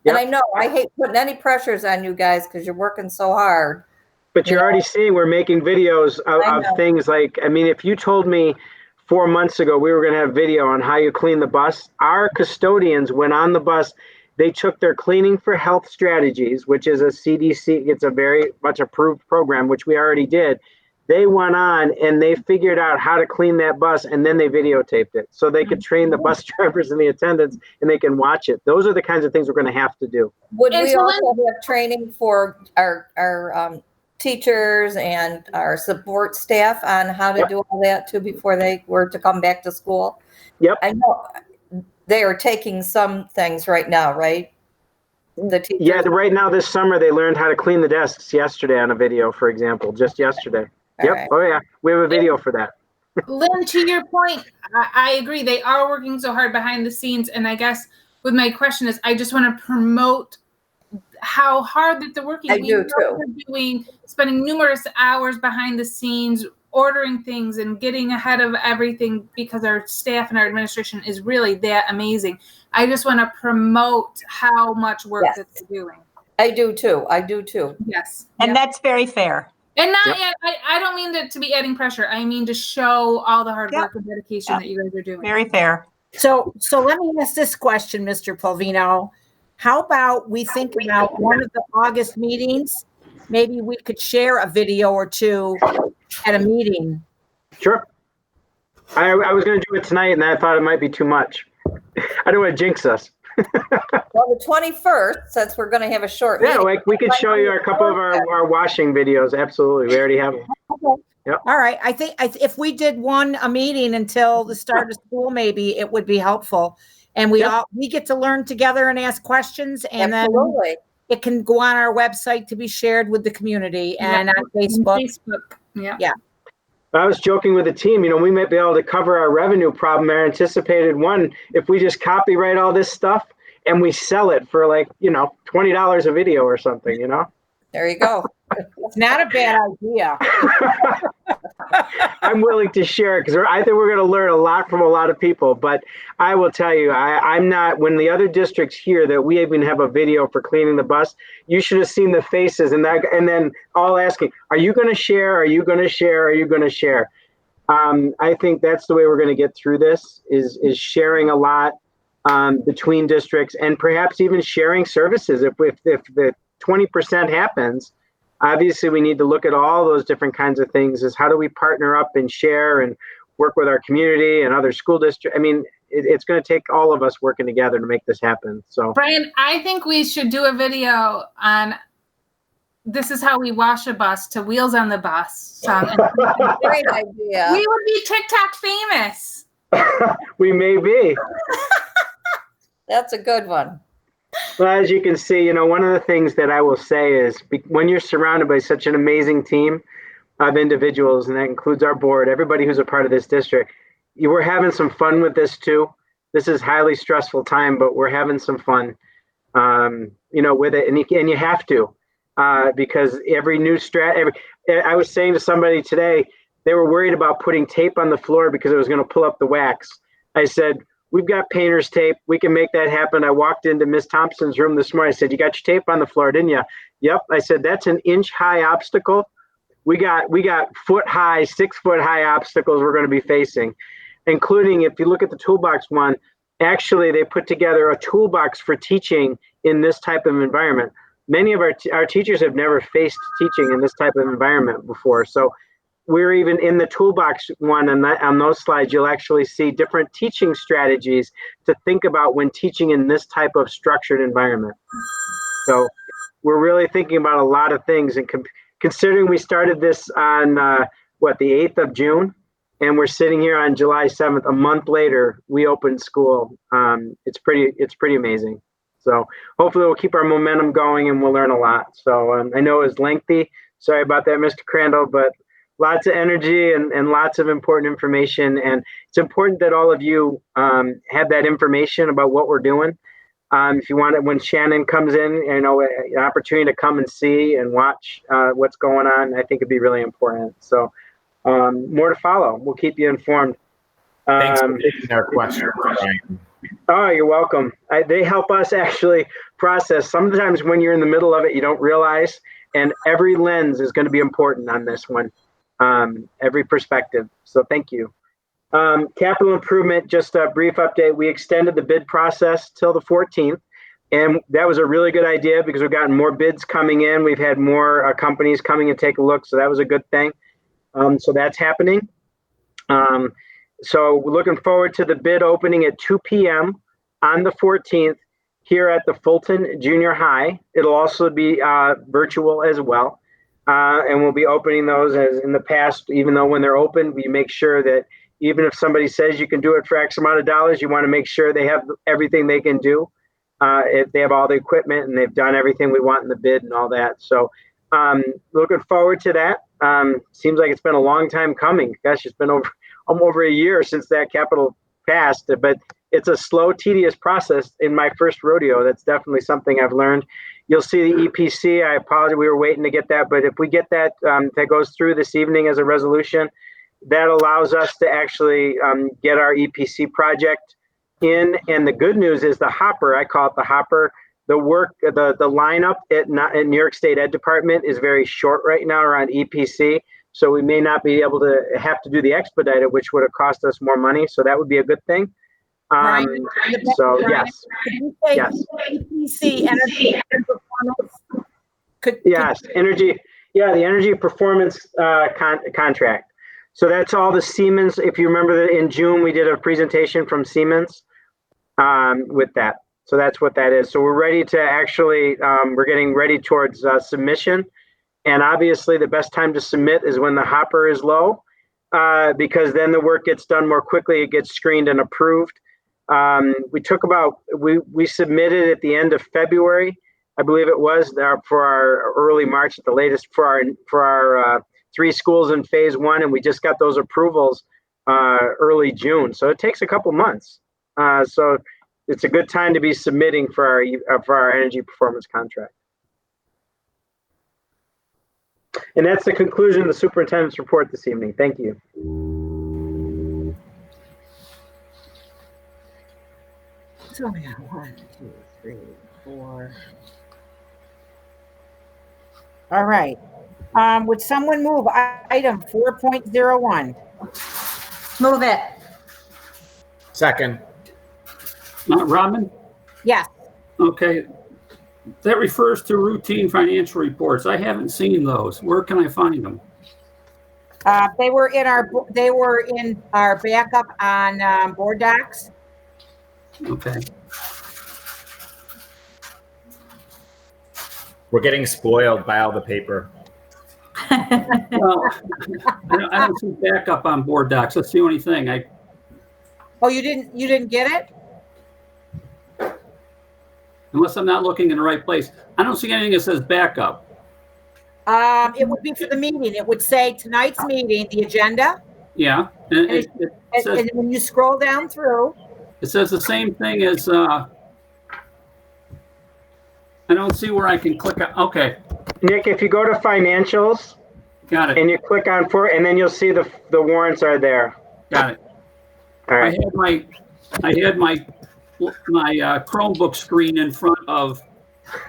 Yep. And I know I hate putting any pressures on you guys because you're working so hard. But you're already seeing we're making videos of things like, I mean, if you told me 4 months ago we were going to have video on how you clean the bus, our custodians went on the bus. They took their Cleaning for Health strategies, which is a CDC, it's a very much approved program, which we already did. They went on and they figured out how to clean that bus, and then they videotaped it so they could train the bus drivers and the attendants and they can watch it. Those are the kinds of things we're going to have to do. Would we also have training for our teachers and our support staff on how to do all that too before they were to come back to school? Yep. I know they are taking some things right now, right? The teachers. Yeah, right now this summer they learned how to clean the desks yesterday on a video, for example, just yesterday. Yep. Right. Oh yeah, we have a video for that. Lynn, to your point, I agree. They are working so hard behind the scenes, and I guess with my question is, I just want to promote how hard that they're working. I do too. They're spending numerous hours behind the scenes, ordering things and getting ahead of everything because our staff and our administration is really that amazing. I just want to promote how much work that they're doing. I do too. Yes. And that's very fair. And not, I don't mean to be adding pressure. I mean to show all the hard work and dedication that you guys are doing. Very fair. So let me ask this question, Mr. Polvino. How about we think about one of the August meetings? Maybe we could share a video or two at a meeting. Sure. I was going to do it tonight, and I thought it might be too much. I don't want to jinx us. Well, the 21st, since we're going to have a short meeting. Yeah, we could show you a couple of our washing videos. Absolutely. We already have them. Okay. Yep. All right. I think if we did a meeting until the start of school, maybe it would be helpful. And we get to learn together and ask questions, and then it can go on our website to be shared with the community and on Facebook. Yeah. I was joking with the team, we might be able to cover our revenue problem, our anticipated one, if we just copyright all this stuff and we sell it for $20 a video or something, There you go. It's not a bad idea. I'm willing to share it because I think we're going to learn a lot from a lot of people. But I will tell you, I'm not, when the other districts hear that we even have a video for cleaning the bus, you should have seen the faces and then all asking, are you going to share? Are you going to share? Are you going to share? I think that's the way we're going to get through this is sharing a lot between districts and perhaps even sharing services. If the 20% happens, obviously we need to look at all those different kinds of things is how do we partner up and share and work with our community and other school districts. I mean, it's going to take all of us working together to make this happen. So Brian, I think we should do a video on This Is How We Wash a Bus to Wheels on the Bus song. Great idea. We would be TikTok famous. We may be. That's a good one. Well, as you can see, one of the things that I will say is when you're surrounded by such an amazing team of individuals, and that includes our board, everybody who's a part of this district, we're having some fun with this too. This is highly stressful time, but we're having some fun, with it. And you have to, because every new I was saying to somebody today, they were worried about putting tape on the floor because it was going to pull up the wax. I said, we've got painter's tape. We can make that happen. I walked into Miss Thompson's room this morning. I said, you got your tape on the floor, didn't you? Yep. I said, that's an inch-high obstacle. We got 6-foot-high obstacles we're going to be facing, including, if you look at the toolbox one, actually they put together a toolbox for teaching in this type of environment. Many of our teachers have never faced teaching in this type of environment before. So we're even in the toolbox one, and on those slides, you'll actually see different teaching strategies to think about when teaching in this type of structured environment. So we're really thinking about a lot of things, and considering we started this on the 8th of June, and we're sitting here on July 7th, a month later, we opened school. It's pretty amazing. So hopefully we'll keep our momentum going and we'll learn a lot. So I know it was lengthy. Sorry about that, Mr. Crandall, but lots of energy and lots of important information. And it's important that all of you have that information about what we're doing. If you want it, when Shannon comes in, an opportunity to come and see and watch what's going on, I think it'd be really important. So more to follow. We'll keep you informed. Thanks for taking our question, Brian. Oh, you're welcome. They help us actually process. Sometimes when you're in the middle of it, you don't realize, and every lens is going to be important on this one, every perspective. So thank you. Capital improvement, just a brief update. We extended the bid process till the 14th, and that was a really good idea because we've gotten more bids coming in. We've had more companies coming and take a look, so that was a good thing. So that's happening. So we're looking forward to the bid opening at 2 p.m. on the 14th here at the Fulton Junior High. It'll also be virtual as well. And we'll be opening those as in the past, even though when they're open, we make sure that even if somebody says you can do it for X amount of dollars, you want to make sure they have everything they can do. If they have all the equipment and they've done everything we want in the bid and all that. So looking forward to that. Seems like it's been a long time coming. Gosh, it's been over a year since that capital passed, but it's a slow, tedious process in my first rodeo. That's definitely something I've learned. You'll see the EPC. I apologize. We were waiting to get that, but if we get that, that goes through this evening as a resolution, that allows us to actually get our EPC project in. And the good news is the hopper, I call it the hopper, the lineup at New York State Ed Department is very short right now around EPC. So we may not be able to have to do the expedited, which would have cost us more money. So that would be a good thing. So yes. EPC energy performance. Yes, energy. Yeah, the energy performance contract. So that's all the Siemens. If you remember that in June, we did a presentation from Siemens with that. So that's what that is. So we're ready to actually, we're getting ready towards submission. And obviously the best time to submit is when the hopper is low, because then the work gets done more quickly. It gets screened and approved. We submitted at the end of February, I believe it was, for our early March at the latest for our 3 schools in phase 1, and we just got those approvals early June. So it takes a couple months. So it's a good time to be submitting for our energy performance contract. And that's the conclusion of the superintendent's report this evening. Thank you. So we got 1, 2, 3, 4. All right. Would someone move item 4.01? Move it. Second. Robin? Yes. Okay. That refers to routine financial reports. I haven't seen those. Where can I find them? They were in our backup on board docs. Okay. We're getting spoiled by all the paper. Well, I don't see backup on board docs. That's the only thing. Oh, you didn't get it? Unless I'm not looking in the right place. I don't see anything that says backup. It would be for the meeting. It would say tonight's meeting, the agenda. Yeah. And And when you scroll down through, it says the same thing as, I don't see where I can click on. Okay. Nick, if you go to financials Got it. and you click on and then you'll see the warrants are there. Got it. All I right. had my Chromebook screen in front of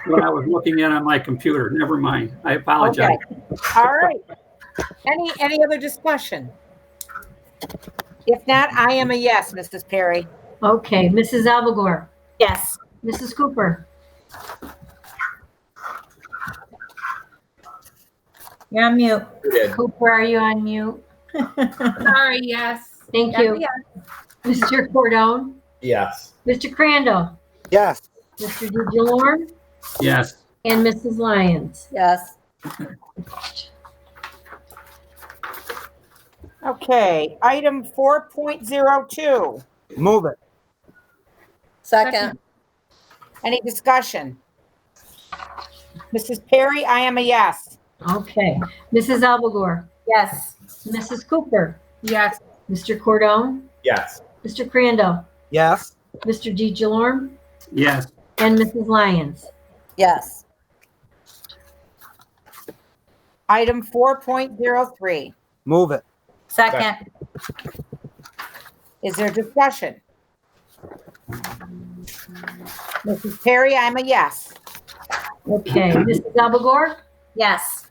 what I was looking at on my computer. Never mind. I apologize. okay. All right. Any other discussion? If not, I am a yes, Mrs. Perry. Okay, Mrs. Albagore, Yes. Mrs. Cooper, You're on mute. Cooper, are you on mute? Sorry, yes. Thank you. Mr. Cordone, Yes. Mr. Crandall, Yes. Mr. DeJalorme, Yes. and Mrs. Lyons. Yes. Okay, item 4.02. Move it. Second. Any discussion? Mrs. Perry, I am a yes. Okay, Mrs. Albagore, Yes. Mrs. Cooper, Yes. Mr. Cordone, Yes. Mr. Crandall, Yes. Mr. DeJalorme, Yes. and Mrs. Lyons. Yes. Item 4.03. Move it. Second. Is there discussion? Mrs. Perry, I'm a yes. Okay, Mrs. Albagore, Yes.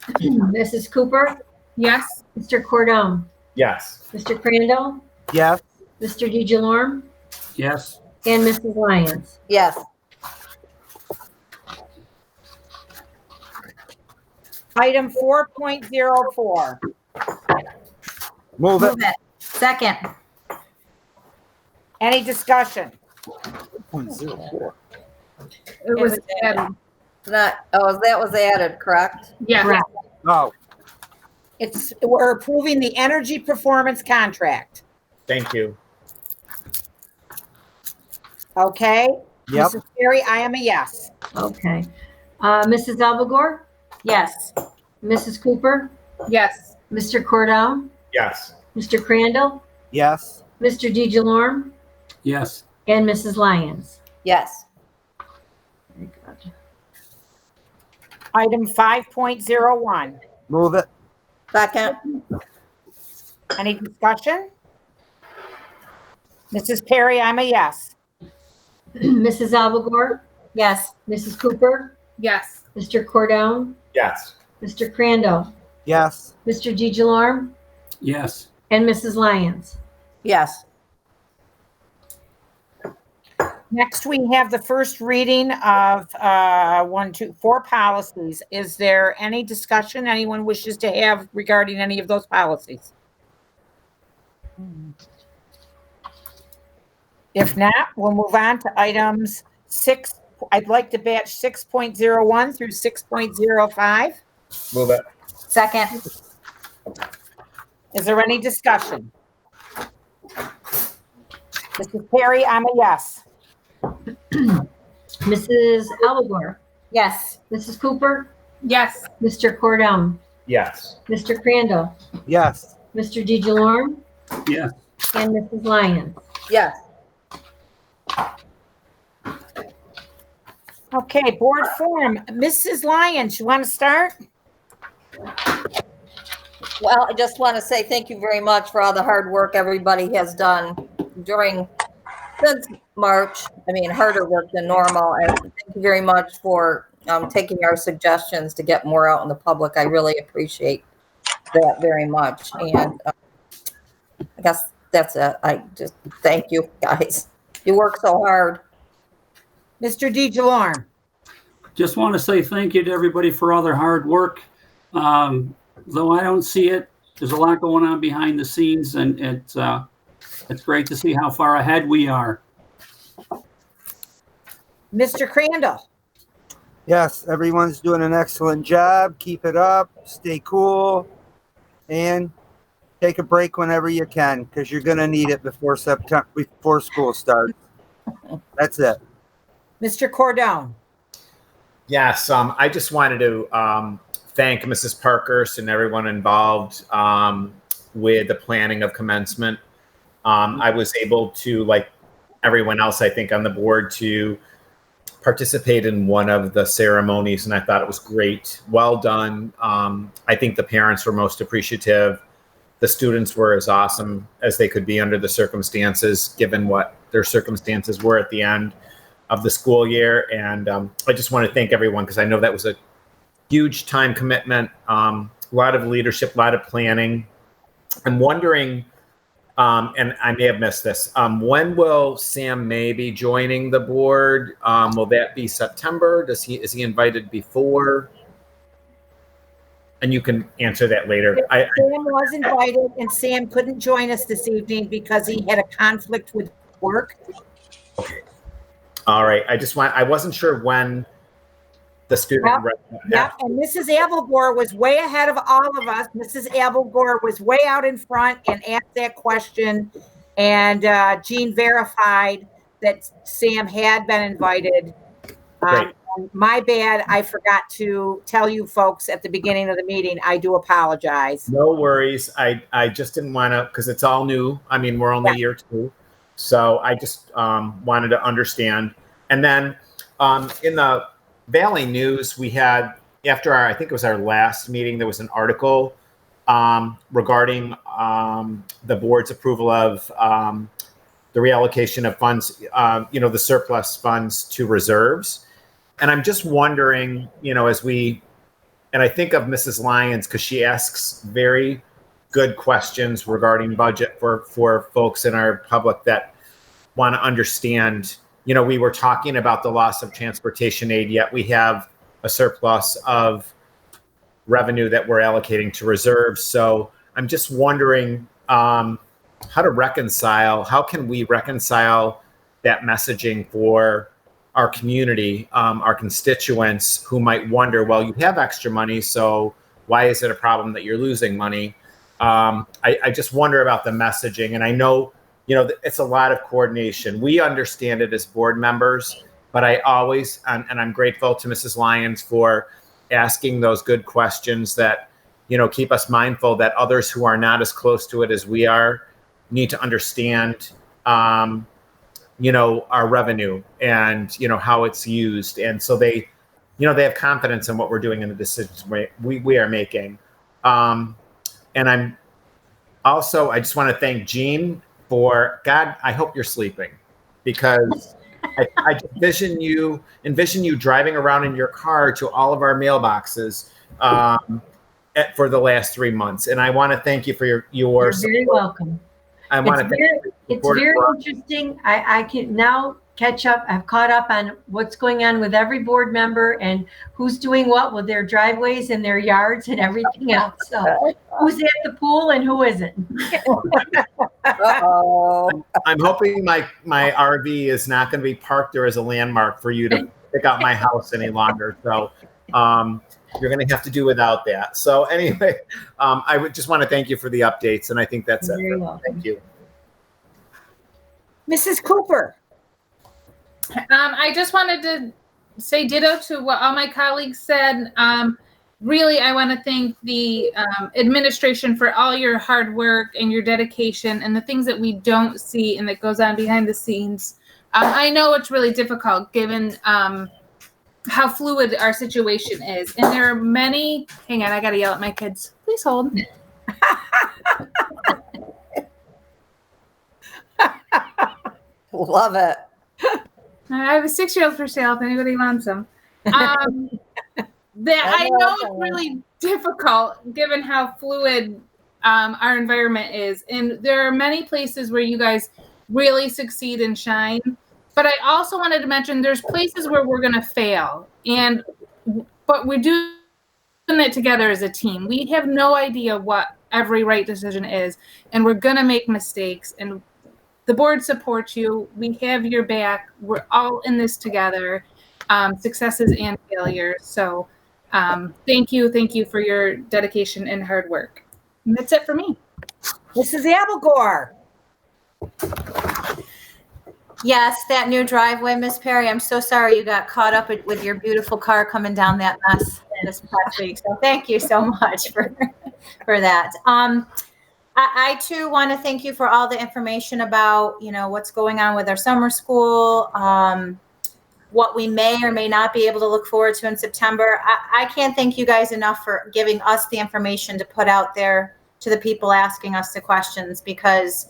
Mrs. Cooper, Yes. Mr. Cordone, Yes. Mr. Crandall, Yes. Mr. DeJalorme, Yes. and Mrs. Lyons. Yes. Item 4.04. Move it. Move it. Second. Any discussion? 0.04. It was added. That was added, correct? Yes. Correct. Oh, We're approving the energy performance contract. Thank you. Okay? Yep. Mrs. Perry, I am a yes. Okay. Mrs. Albagore, Yes. Mrs. Cooper, Yes. Mr. Cordone, Yes. Mr. Crandall, yes. Mr. DeJalorme, Yes. and Mrs. Lyons. Yes. Item 5.01. Move it. Second. Any discussion? Mrs. Perry, I'm a yes. Mrs. Albagore, Yes. Mrs. Cooper, Yes. Mr. Cordone, Yes. Mr. Crandall, Yes. Mr. DeJalorme, Yes. and Mrs. Lyons. Yes. Next, we have the first reading of 4 policies. Is there any discussion anyone wishes to have regarding any of those policies? If not, we'll move on to items 6. I'd like to batch 6.01 through 6.05. Move it. Second. Is there any discussion? Mrs. Perry, I'm a yes. Mrs. Albagore, Yes. Mrs. Cooper, Yes. Mr. Cordone, Yes. Mr. Crandall, Yes. Mr. DeJalorme, Yes. and Mrs. Lyons. Yes. Okay, board forum. Mrs. Lyons, you want to start? Well, I just want to say thank you very much for all the hard work everybody has done since March. I mean, harder work than normal. And thank you very much for taking our suggestions to get more out in the public. I really appreciate that very much. And I guess that's it. I just thank you guys. You work so hard. Mr. DeJalorme. Just want to say thank you to everybody for all their hard work. Though I don't see it, there's a lot going on behind the scenes, and it's great to see how far ahead we are. Mr. Crandall. Yes, everyone's doing an excellent job. Keep it up. Stay cool. And take a break whenever you can, because you're going to need it before school starts. That's it. Mr. Cordone? Yes, I just wanted to thank Mrs. Parkhurst and everyone involved with the planning of commencement. I was able to, like everyone else, I think, on the board, to participate in one of the ceremonies, and I thought it was great. Well done. I think the parents were most appreciative. The students were as awesome as they could be under the circumstances, given what their circumstances were at the end of the school year. And I just want to thank everyone, because I know that was a huge time commitment, a lot of leadership, a lot of planning. I'm wondering, and I may have missed this, when will Sam May be joining the board? Will that be September? Is he invited before? And you can answer that later. Sam was invited, and Sam couldn't join us this evening because he had a conflict with work. All right. I wasn't sure when the student. Yep. And Mrs. Abelgore was way ahead of all of us. Mrs. Abelgore was way out in front and asked that question. And Jean verified that Sam had been invited. My bad. I forgot to tell you folks at the beginning of the meeting. I do apologize. No worries. I just didn't want to, because it's all new. I mean, we're only year 2. So I just wanted to understand. And then in the Valley News, we had, after I think it was our last meeting, there was an article regarding the board's approval of the reallocation of funds, the surplus funds to reserves. And I'm just wondering, and I think of Mrs. Lyons, because she asks very good questions regarding budget for folks in our public that want to understand. We were talking about the loss of transportation aid, yet we have a surplus of revenue that we're allocating to reserves. So I'm just wondering how can we reconcile that messaging for our community, our constituents who might wonder, well, you have extra money, so why is it a problem that you're losing money? I just wonder about the messaging. And I know, it's a lot of coordination. We understand it as board members, but I always, and I'm grateful to Mrs. Lyons for asking those good questions that, keep us mindful that others who are not as close to it as we are need to understand, our revenue and, how it's used. And so they have confidence in what we're doing in the decisions we are making. And I just want to thank Jean for, God, I hope you're sleeping, because I just envision you driving around in your car to all of our mailboxes for the last 3 months. And I want to thank you for your You're very welcome. It's very interesting. I can now catch up. I've caught up on what's going on with every board member and who's doing what with their driveways and their yards and everything else. So who's at the pool and who isn't. I'm hoping my RV is not going to be parked there as a landmark for you to pick out my house any longer. So you're going to have to do without that. So anyway, I would just want to thank you for the updates. And I think that's it. Thank you. Mrs. Cooper. I just wanted to say ditto to what all my colleagues said. Really, I want to thank the administration for all your hard work and your dedication and the things that we don't see and that goes on behind the scenes. I know it's really difficult given how fluid our situation is. And there are many, hang on, I got to yell at my kids. Please hold. Love it. I have a 6-year-old for sale if anybody wants them. I know it's really difficult given how fluid our environment is. And there are many places where you guys really succeed and shine. But I also wanted to mention there's places where we're going to fail. But we're doing it together as a team. We have no idea what every right decision is. And we're going to make mistakes. And the board supports you. We have your back. We're all in this together. successes and failures. So thank you for your dedication and hard work. And that's it for me. Mrs. Abelgore. Yes, that new driveway, Miss Perry. I'm so sorry you got caught up with your beautiful car coming down that mess this past week. So thank you so much for that. I too want to thank you for all the information about, what's going on with our summer school, what we may or may not be able to look forward to in September. I can't thank you guys enough for giving us the information to put out there to the people asking us the questions, because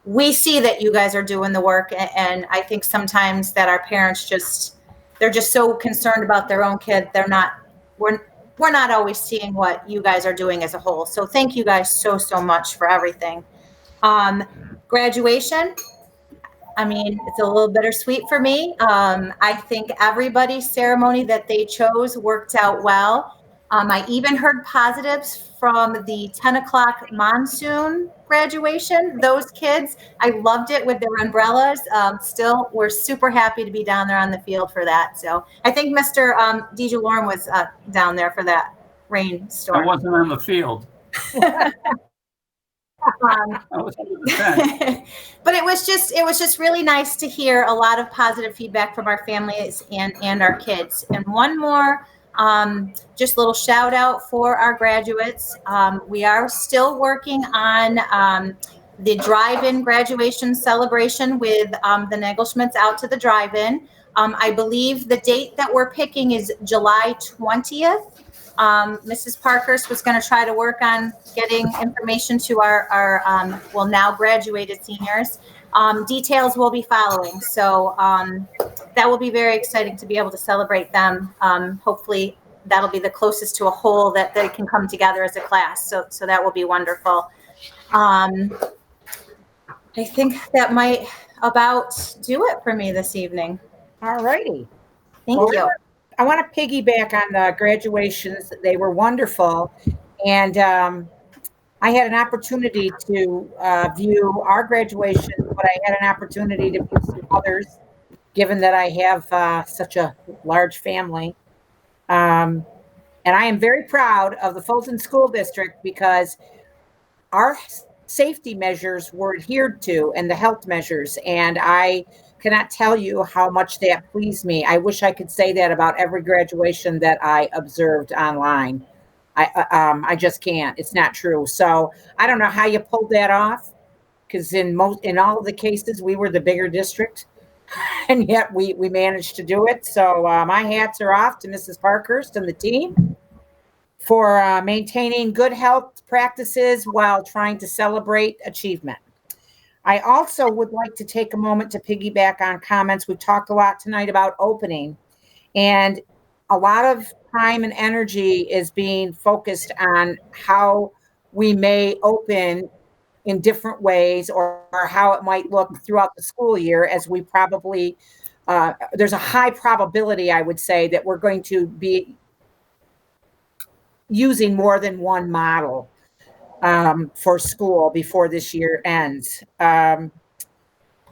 we see that you guys are doing the work. And I think sometimes that our parents they're just so concerned about their own kid. We're not always seeing what you guys are doing as a whole. So thank you guys so much for everything. Graduation. I mean, it's a little bittersweet for me. I think everybody's ceremony that they chose worked out well. I even heard positives from the 10 o'clock monsoon graduation. Those kids, I loved it with their umbrellas. Still, we're super happy to be down there on the field for that. So I think Mr. DeJuLorme was down there for that rainstorm. I wasn't on the field. But it was just really nice to hear a lot of positive feedback from our families and our kids. And one more, just a little shout out for our graduates. We are still working on the drive-in graduation celebration with the Nagelschmidts out to the drive-in. I believe the date that we're picking is July 20th. Mrs. Parkhurst was going to try to work on getting information to our now graduated seniors. Details will be following. So that will be very exciting to be able to celebrate them. Hopefully that'll be the closest to a whole that they can come together as a class. So that will be wonderful. I think that might about do it for me this evening. All righty. Thank you. I want to piggyback on the graduations. They were wonderful. And I had an opportunity to view our graduation, but I had an opportunity to view some others, given that I have such a large family. And I am very proud of the Fulton School District because our safety measures were adhered to and the health measures. And I cannot tell you how much that pleased me. I wish I could say that about every graduation that I observed online. I just can't. It's not true. So I don't know how you pulled that off, because in all of the cases we were the bigger district, and yet we managed to do it. So my hats are off to Mrs. Parkhurst and the team for maintaining good health practices while trying to celebrate achievement. I also would like to take a moment to piggyback on comments. We talked a lot tonight about opening, and a lot of time and energy is being focused on how we may open in different ways or how it might look throughout the school year, as we probably, there's a high probability, I would say, that we're going to be using more than one model for school before this year ends.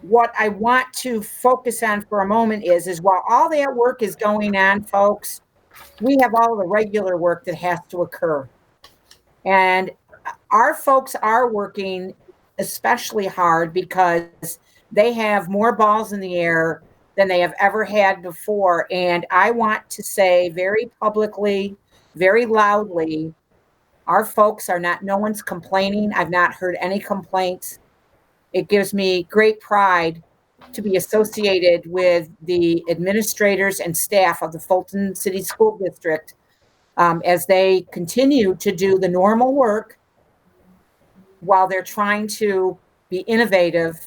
What I want to focus on for a moment is while all that work is going on, folks, we have all the regular work that has to occur. And our folks are working especially hard because they have more balls in the air than they have ever had before. And I want to say very publicly, very loudly, our folks are not, no one's complaining. I've not heard any complaints. It gives me great pride to be associated with the administrators and staff of the Fulton City School District as they continue to do the normal work while they're trying to be innovative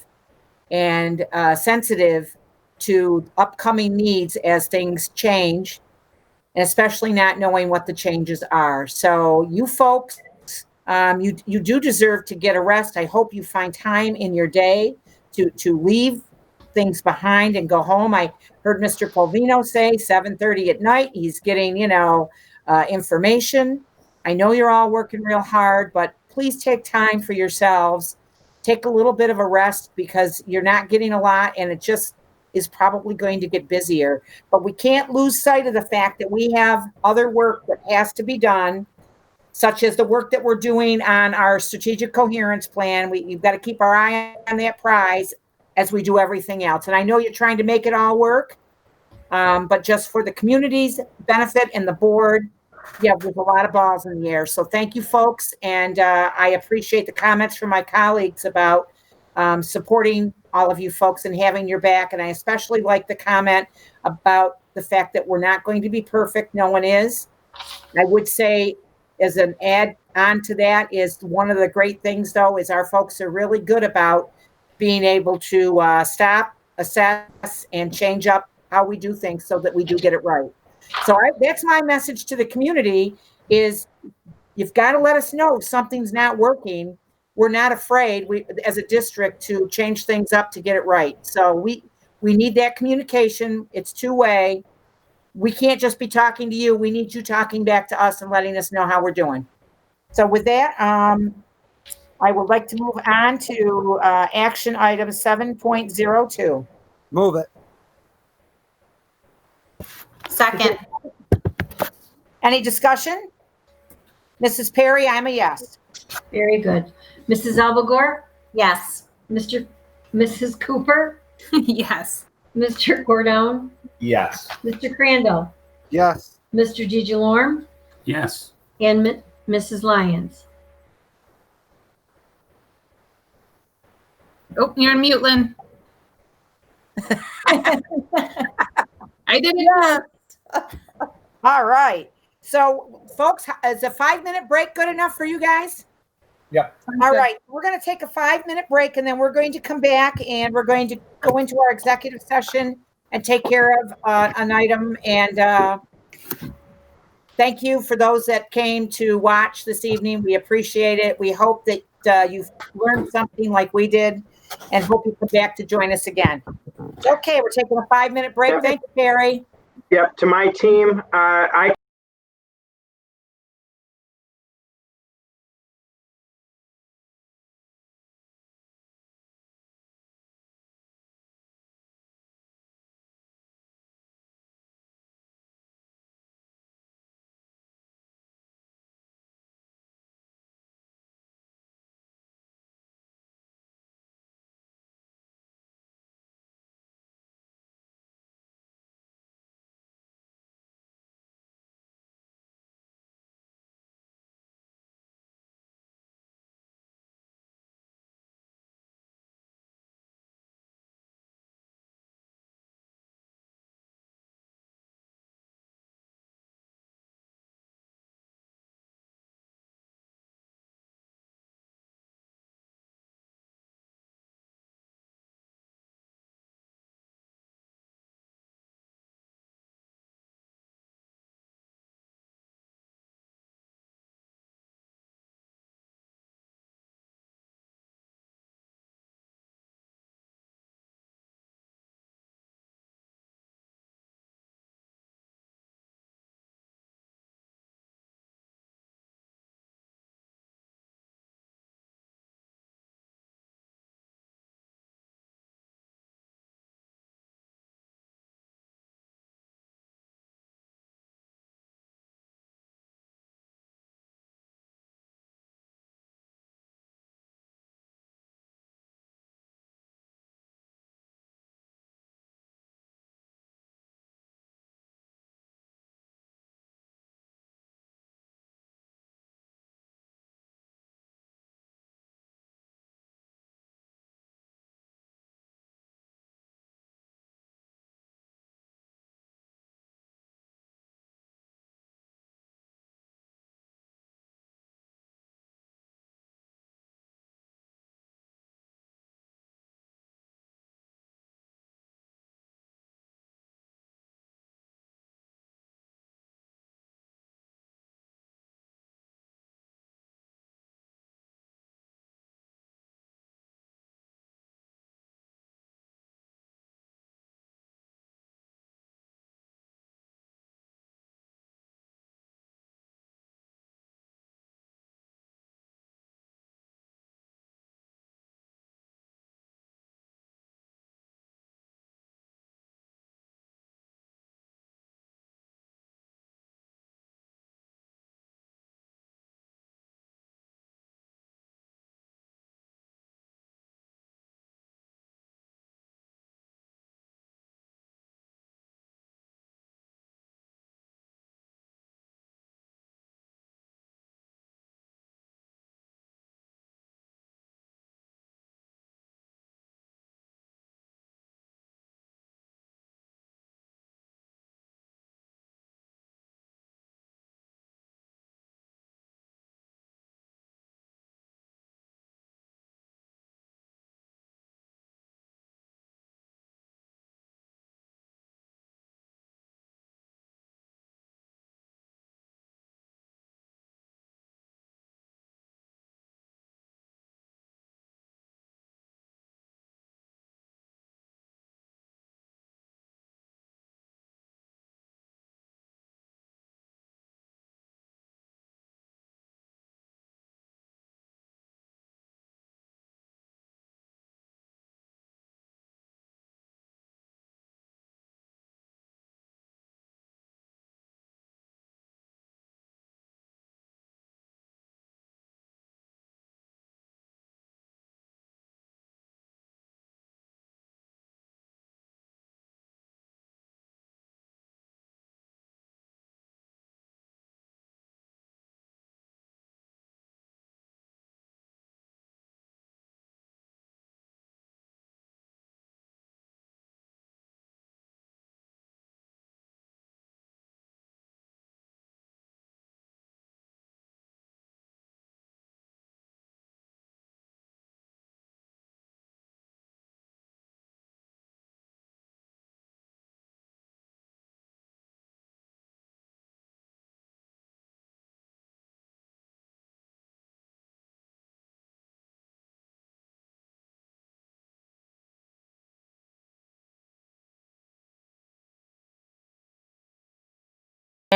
and sensitive to upcoming needs as things change, and especially not knowing what the changes are. So you folks, you do deserve to get a rest. I hope you find time in your day to leave things behind and go home. I heard Mr. Polvino say 7:30 at night. He's getting, information. I know you're all working real hard, but please take time for yourselves. Take a little bit of a rest because you're not getting a lot, and it's is probably going to get busier. But we can't lose sight of the fact that we have other work that has to be done, such as the work that we're doing on our strategic coherence plan. You've got to keep our eye on that prize as we do everything else. And I know you're trying to make it all work, but just for the community's benefit and the board, yeah, there's a lot of balls in the air. So thank you, folks. And I appreciate the comments from my colleagues about supporting all of you folks and having your back. And I especially like the comment about the fact that we're not going to be perfect. No one is. I would say, as an add on to that, is one of the great things, though, is our folks are really good about being able to stop, assess, and change up how we do things so that we do get it right. So that's my message to the community is you've got to let us know if something's not working. We're not afraid, as a district, to change things up to get it right. So we need that communication. It's two-way. We can't just be talking to you. We need you talking back to us and letting us know how we're doing. So with that, I would like to move on to action item 7.02. Move it. Second. Any discussion? Mrs. Perry, I'm a yes. Very good. Mrs. Alvagore, Yes. Mrs. Cooper, Yes. Mr. Cordone, Yes. Mr. Crandall, Yes. Mr. DeJalorme, Yes. and Mrs. Lyons. Oh, you're on mute, Lynn. I did it. Yes. All right. So, folks, is a 5-minute break good enough for you guys? Yep. All right. We're going to take a 5-minute break, and then we're going to come back, and we're going to go into our executive session and take care of an item. And thank you for those that came to watch this evening. We appreciate it. We hope that you've learned something like we did, and hope you come back to join us again. Okay, we're taking a 5-minute break. Thank you, Perry. Yep, to my team, I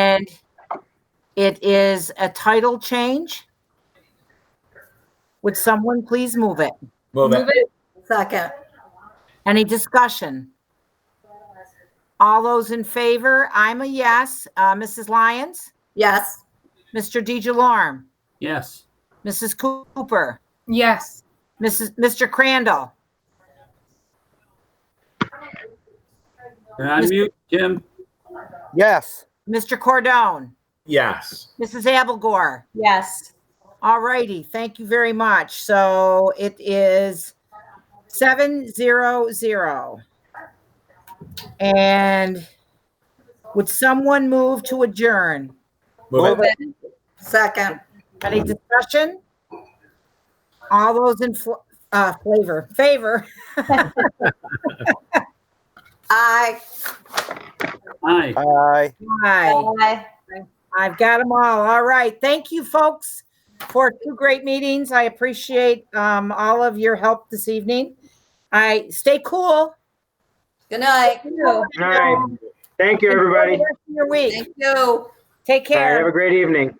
And it is a title change. Would someone please move it? Move it. Second. Any discussion? All those in favor? I'm a yes. Mrs. Lyons? Yes. Mr. DeJalorme? Yes. Mrs. Cooper? Yes. Mr. Crandall? You're on mute, Jim. Yes. Mr. Cordone? Yes. Mrs. Abelgore? Yes. All righty, thank you very much. So it is 7-0-0. And would someone move to adjourn? Move it. Second. Any discussion? All those in favor? Aye. Aye. Aye. Aye. Bye. I've got them all. All right. Thank you, folks, for 2 great meetings. I appreciate all of your help this evening. Stay cool. Good night. All right. Thank you, everybody. Enjoy the rest of your week. Thank you. Take All right, have care. a great evening.